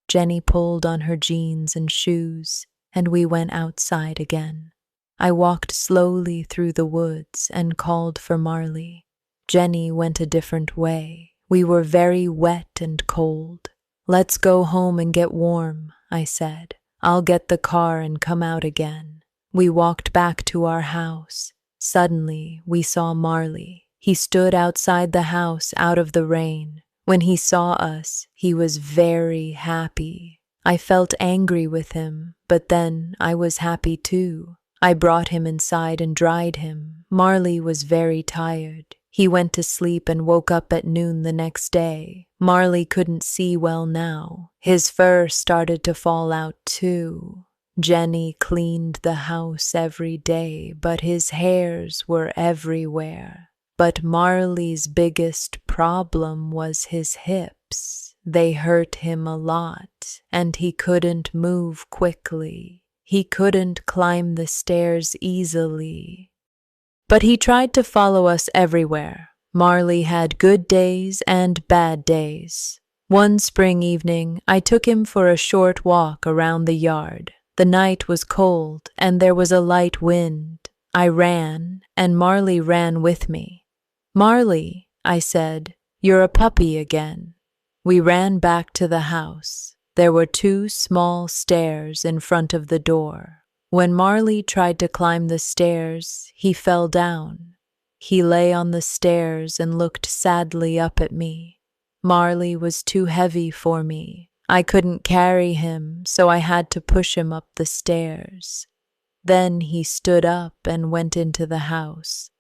Jenny pulled on her jeans and shoes, and we went outside again. I walked slowly through the woods and called for Marley. Jenny went a different way. We were very wet and cold. "Let's go home and get warm," I said. "I'll get the car and come out again." We walked back to our house. Suddenly, we saw Marley. He stood outside the house out of the rain. When he saw us, he was very happy. I felt angry with him, but then I was happy too. I brought him inside and dried him. Marley was very tired. He went to sleep and woke up at noon the next day. Marley couldn't see well now. His fur started to fall out too. Jenny cleaned the house every day, but his hairs were everywhere. But Marley's biggest problem was his hips. They hurt him a lot, and he couldn't move quickly. He couldn't climb the stairs easily. But he tried to follow us everywhere. Marley had good days and bad days. One spring evening, I took him for a short walk around the yard. The night was cold, and there was a light wind. I ran, and Marley ran with me. "Marley," I said, "you're a puppy again." We ran back to the house. There were 2 small stairs in front of the door. When Marley tried to climb the stairs, he fell down. He lay on the stairs and looked sadly up at me. Marley was too heavy for me. I couldn't carry him, so I had to push him up the stairs. Then he stood up and went into the house.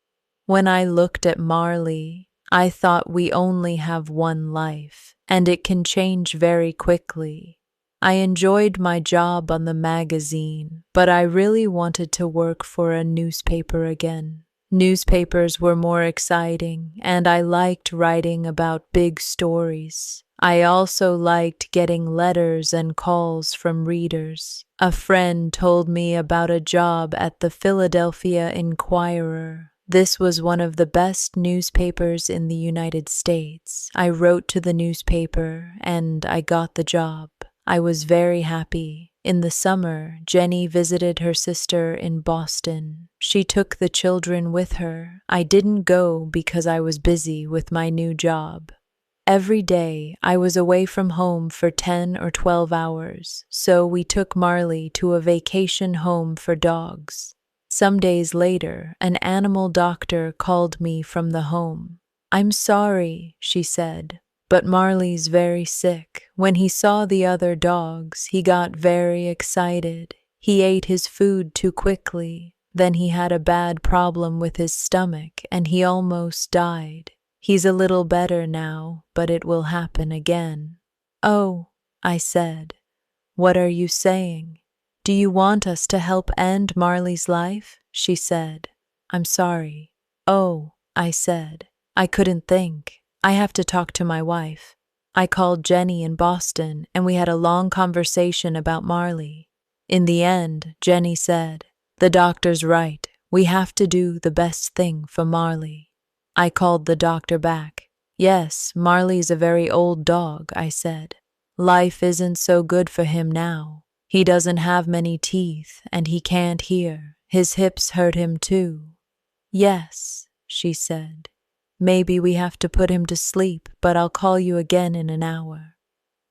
When I looked at Marley, I thought we only have one life, and it can change very quickly. I enjoyed my job on the magazine, but I really wanted to work for a newspaper again. Newspapers were more exciting, and I liked writing about big stories. I also liked getting letters and calls from readers. A friend told me about a job at the Philadelphia Inquirer. This was one of the best newspapers in the United States. I wrote to the newspaper, and I got the job. I was very happy. In the summer, Jenny visited her sister in Boston. She took the children with her. I didn't go because I was busy with my new job. Every day, I was away from home for 10 or 12 hours, so we took Marley to a vacation home for dogs. Some days later, an animal doctor called me from the home. "I'm sorry," she said, "but Marley's very sick. When he saw the other dogs, he got very excited. He ate his food too quickly. Then he had a bad problem with his stomach, and he almost died. He's a little better now, but it will happen again." "Oh," I said, "what are you saying? Do you want us to help end Marley's life?" She said, "I'm sorry." "Oh," I said, "I couldn't think. I have to talk to my wife." I called Jenny in Boston, and we had a long conversation about Marley. In the end, Jenny said, "The doctor's right. We have to do the best thing for Marley." I called the doctor back. "Yes, Marley's a very old dog," I said. "Life isn't so good for him now. He doesn't have many teeth, and he can't hear. His hips hurt him too." "Yes," she said. "Maybe we have to put him to sleep, but I'll call you again in an hour."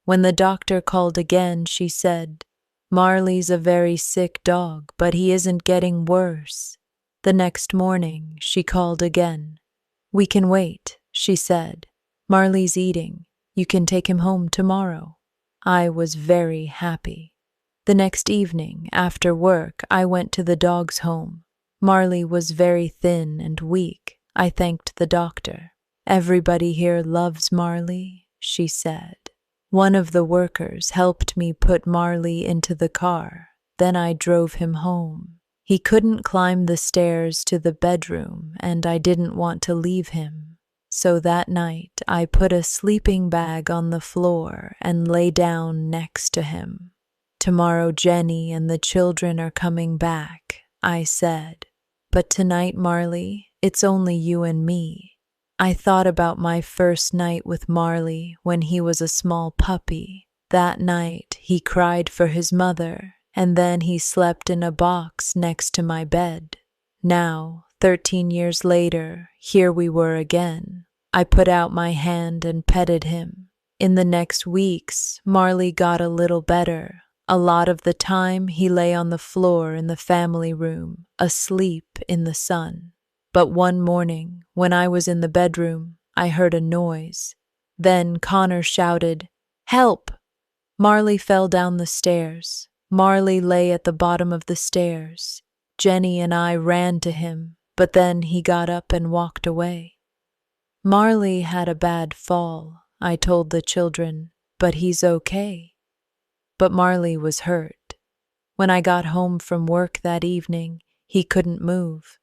When the doctor called again, she said, "Marley's a very sick dog, but he isn't getting worse." The next morning, she called again. "We can wait," she said. "Marley's eating. You can take him home tomorrow." I was very happy. The next evening, after work, I went to the dog's home. Marley was very thin and weak. I thanked the doctor. "Everybody here loves Marley," she said. One of the workers helped me put Marley into the car. Then I drove him home. He couldn't climb the stairs to the bedroom, and I didn't want to leave him. So that night, I put a sleeping bag on the floor and lay down next to him. "Tomorrow Jenny and the children are coming back," I said. "But tonight, Marley, it's only you and me." I thought about my first night with Marley when he was a small puppy. That night, he cried for his mother, and then he slept in a box next to my bed. Now, 13 years later, here we were again. I put out my hand and petted him. In the next weeks, Marley got a little better. A lot of the time, he lay on the floor in the family room, asleep in the sun. But one morning, when I was in the bedroom, I heard a noise. Then Connor shouted, "Help!" Marley fell down the stairs. Marley lay at the bottom of the stairs. Jenny and I ran to him, but then he got up and walked away. "Marley had a bad fall," I told the children, "but he's okay." But Marley was hurt. When I got home from work that evening, he couldn't move.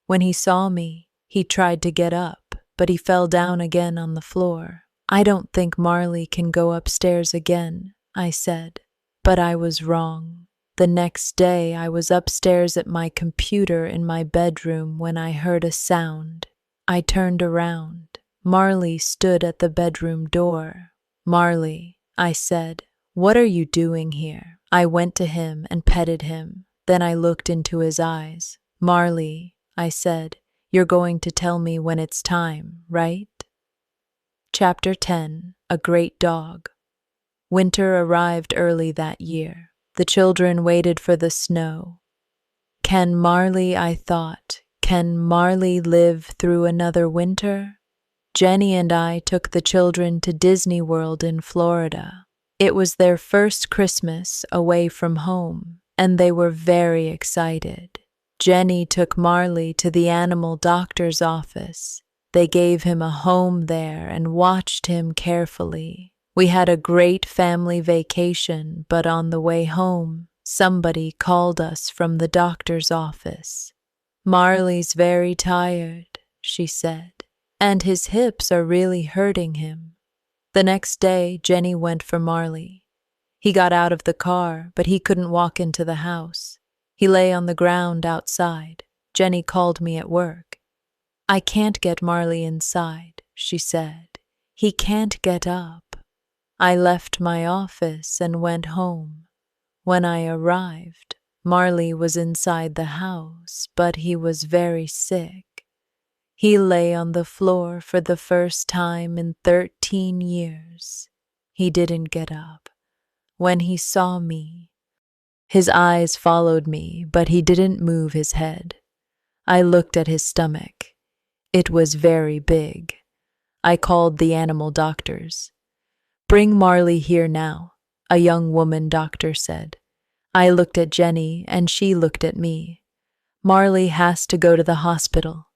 When he saw me, he tried to get up, but he fell down again on the floor. "I don't think Marley can go upstairs again," I said. But I was wrong. The The next day, I was upstairs at my computer in my bedroom when I heard a sound. I turned around. Marley stood at the bedroom door. "Marley," I said, "what are you doing here?" I went to him and petted him. Then I looked into his eyes. "Marley," I said, "you're going to tell me when it's time, right?" Chapter 10. A Great Dog. Winter arrived early that year. The children waited for the snow. Can Marley, I thought, can Marley live through another winter? Jenny and I took the children to Disney World in Florida. It was their first Christmas away from home, and they were very excited. Jenny took Marley to the animal doctor's office. They gave him a home there and watched him carefully. We had a great family vacation, but on the way home, somebody called us from the doctor's office. "Marley's very tired," she said, "and his hips are really hurting him." The next day, Jenny went for Marley. He got out of the car, but he couldn't walk into the house. He lay on the ground outside. Jenny called me at work. "I can't get Marley inside," she said. "He can't get up." I left my office and went home. When I arrived, Marley was inside the house, but he was very sick. He lay on the floor for the first time in 13 years. He didn't get up. When he saw me, his eyes followed me, but he didn't move his head. I looked at his stomach. It was very big. I called the animal doctors. "Bring Marley here now," a young woman doctor said. I looked at Jenny, and she looked at me. "Marley has to go to the hospital,"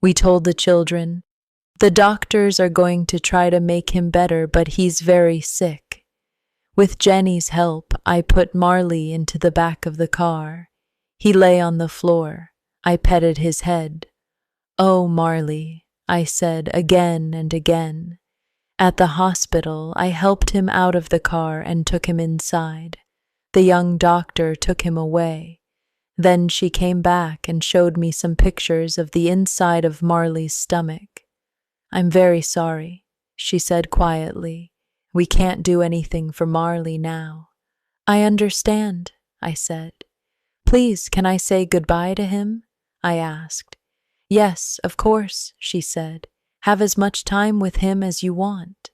we told the children. "The doctors are going to try to make him better, but he's very sick." With Jenny's help, I put Marley into the back of the car. He lay on the floor. I petted his head. "Oh, Marley," I said again and again. At the hospital, I helped him out of the car and took him inside. The young doctor took him away. Then she came back and showed me some pictures of the inside of Marley's stomach. "I'm very sorry," she said quietly. "We can't do anything for Marley now." "I understand," I said. "Please, can I say goodbye to him?" I asked. "Yes, of course," she said. "Have as much time with him as you want."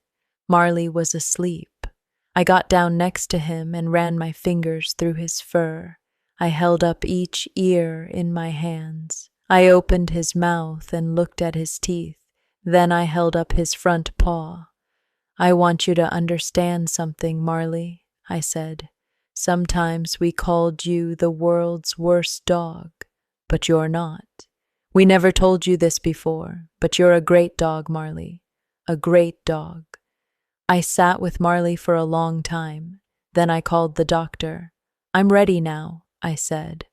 Marley was asleep. I got down next to him and ran my fingers through his fur. I held up each ear in my hands. I opened his mouth and looked at his teeth. Then I held up his front paw. "I want you to understand something, Marley," I said. "Sometimes we called you the world's worst dog, but you're not. We never told you this before, but you're a great dog, Marley. A great dog." I sat with Marley for a long time. Then I called the doctor. "I'm ready now," I said.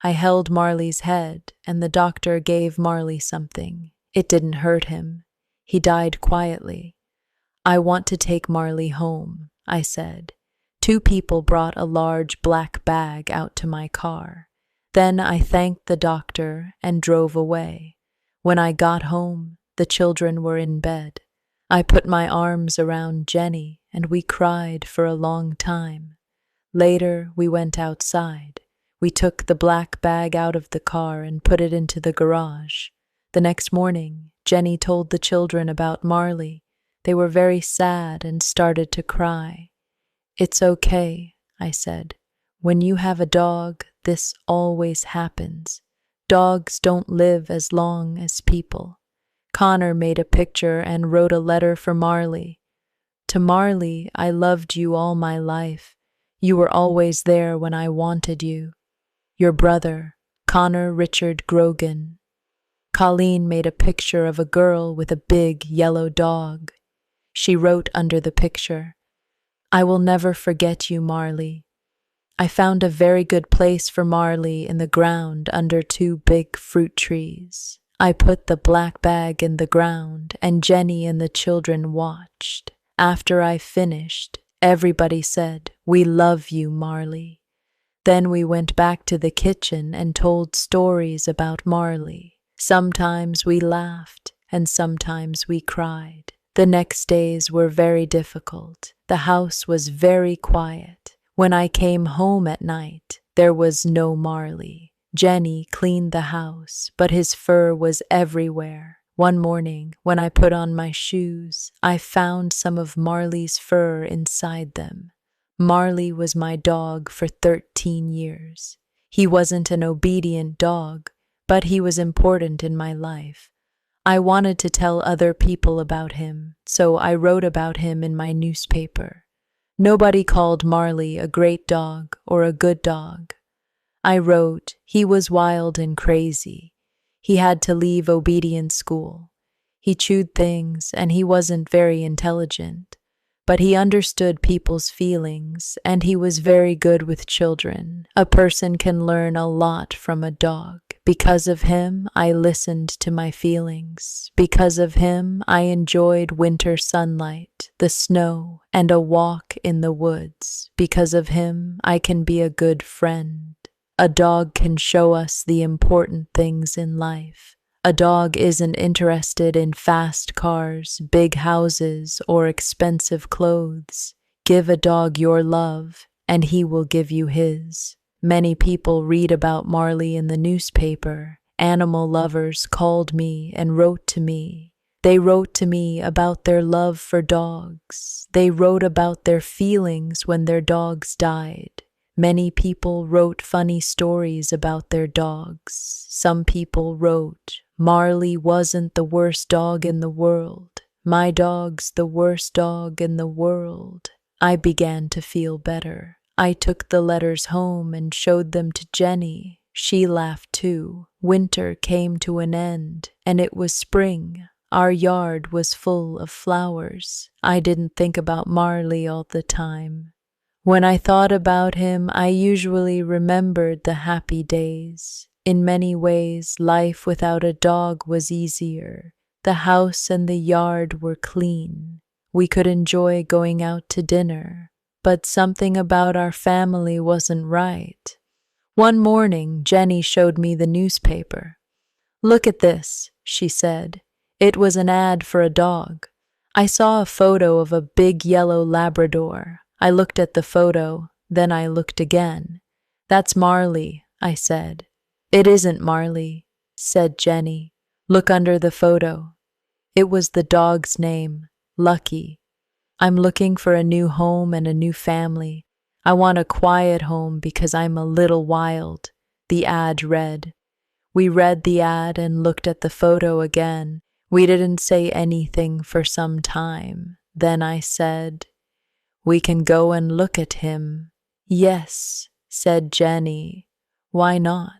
I held Marley's head, and the doctor gave Marley something. It didn't hurt him. He died quietly. "I want to take Marley home," I said. 2 people brought a large black bag out to my car. Then I thanked the doctor and drove away. When I got home, the children were in bed. I put my arms around Jenny, and we cried for a long time. Later, we went outside. We took the black bag out of the car and put it into the garage. The next morning, Jenny told the children about Marley. They were very sad and started to cry. "It's okay," I said. "When you have a dog, this always happens. Dogs don't live as long as people." Connor made a picture and wrote a letter for Marley. "To Marley, I loved you all my life. You were always there when I wanted you. Your brother, Connor Richard Grogan." Colleen made a picture of a girl with a big yellow dog. She wrote under the picture, "I will never forget you, Marley." I found a very good place for Marley in the ground under 2 big fruit trees. I put the black bag in the ground, and Jenny and the children watched. After I finished, everybody said, "We love you, Marley." Then we went back to the kitchen and told stories about Marley. Sometimes we laughed and sometimes we cried. The next days were very difficult. The house was very quiet. When I came home at night, there was no Marley. Jenny cleaned the house, but his fur was everywhere. One morning, when I put on my shoes, I found some of Marley's fur inside them. Marley was my dog for 13 years. He wasn't an obedient dog, but he was important in my life. I wanted to tell other people about him, so I wrote about him in my newspaper. Nobody called Marley a great dog or a good dog. I wrote, he was wild and crazy. He had to leave obedience school. He chewed things and he wasn't very intelligent, but he understood people's feelings and he was very good with children. A person can learn a lot from a dog. Because of him, I listened to my feelings. Because of him, I enjoyed winter sunlight, the snow, and a walk in the woods. Because of him, I can be a good friend. A dog can show us the important things in life. A dog isn't interested in fast cars, big houses, or expensive clothes. Give a dog your love, and he will give you his. Many people read about Marley in the newspaper. Animal lovers called me and wrote to me. They wrote to me about their love for dogs. They wrote about their feelings when their dogs died. Many people wrote funny stories about their dogs. Some people wrote, Marley wasn't the worst dog in the world. My dog's the worst dog in the world. I began to feel better. I took the letters home and showed them to Jenny. She laughed too. Winter came to an end, and it was spring. Our yard was full of flowers. I didn't think about Marley all the time. When I thought about him, I usually remembered the happy days. In many ways, life without a dog was easier. The house and the yard were clean. We could enjoy going out to dinner. But something about our family wasn't right. One morning, Jenny showed me the newspaper. Look at this, she said. It was an ad for a dog. I saw a photo of a big yellow Labrador. I looked at the photo, then I looked again. That's Marley, I said. It isn't Marley, said Jenny. Look under the photo. It was the dog's name, Lucky. I'm looking for a new home and a new family. I want a quiet home because I'm a little wild, the ad read. We read the ad and looked at the photo again. We didn't say anything for some time. Then I said, we can go and look at him. Yes, said Jenny. Why not?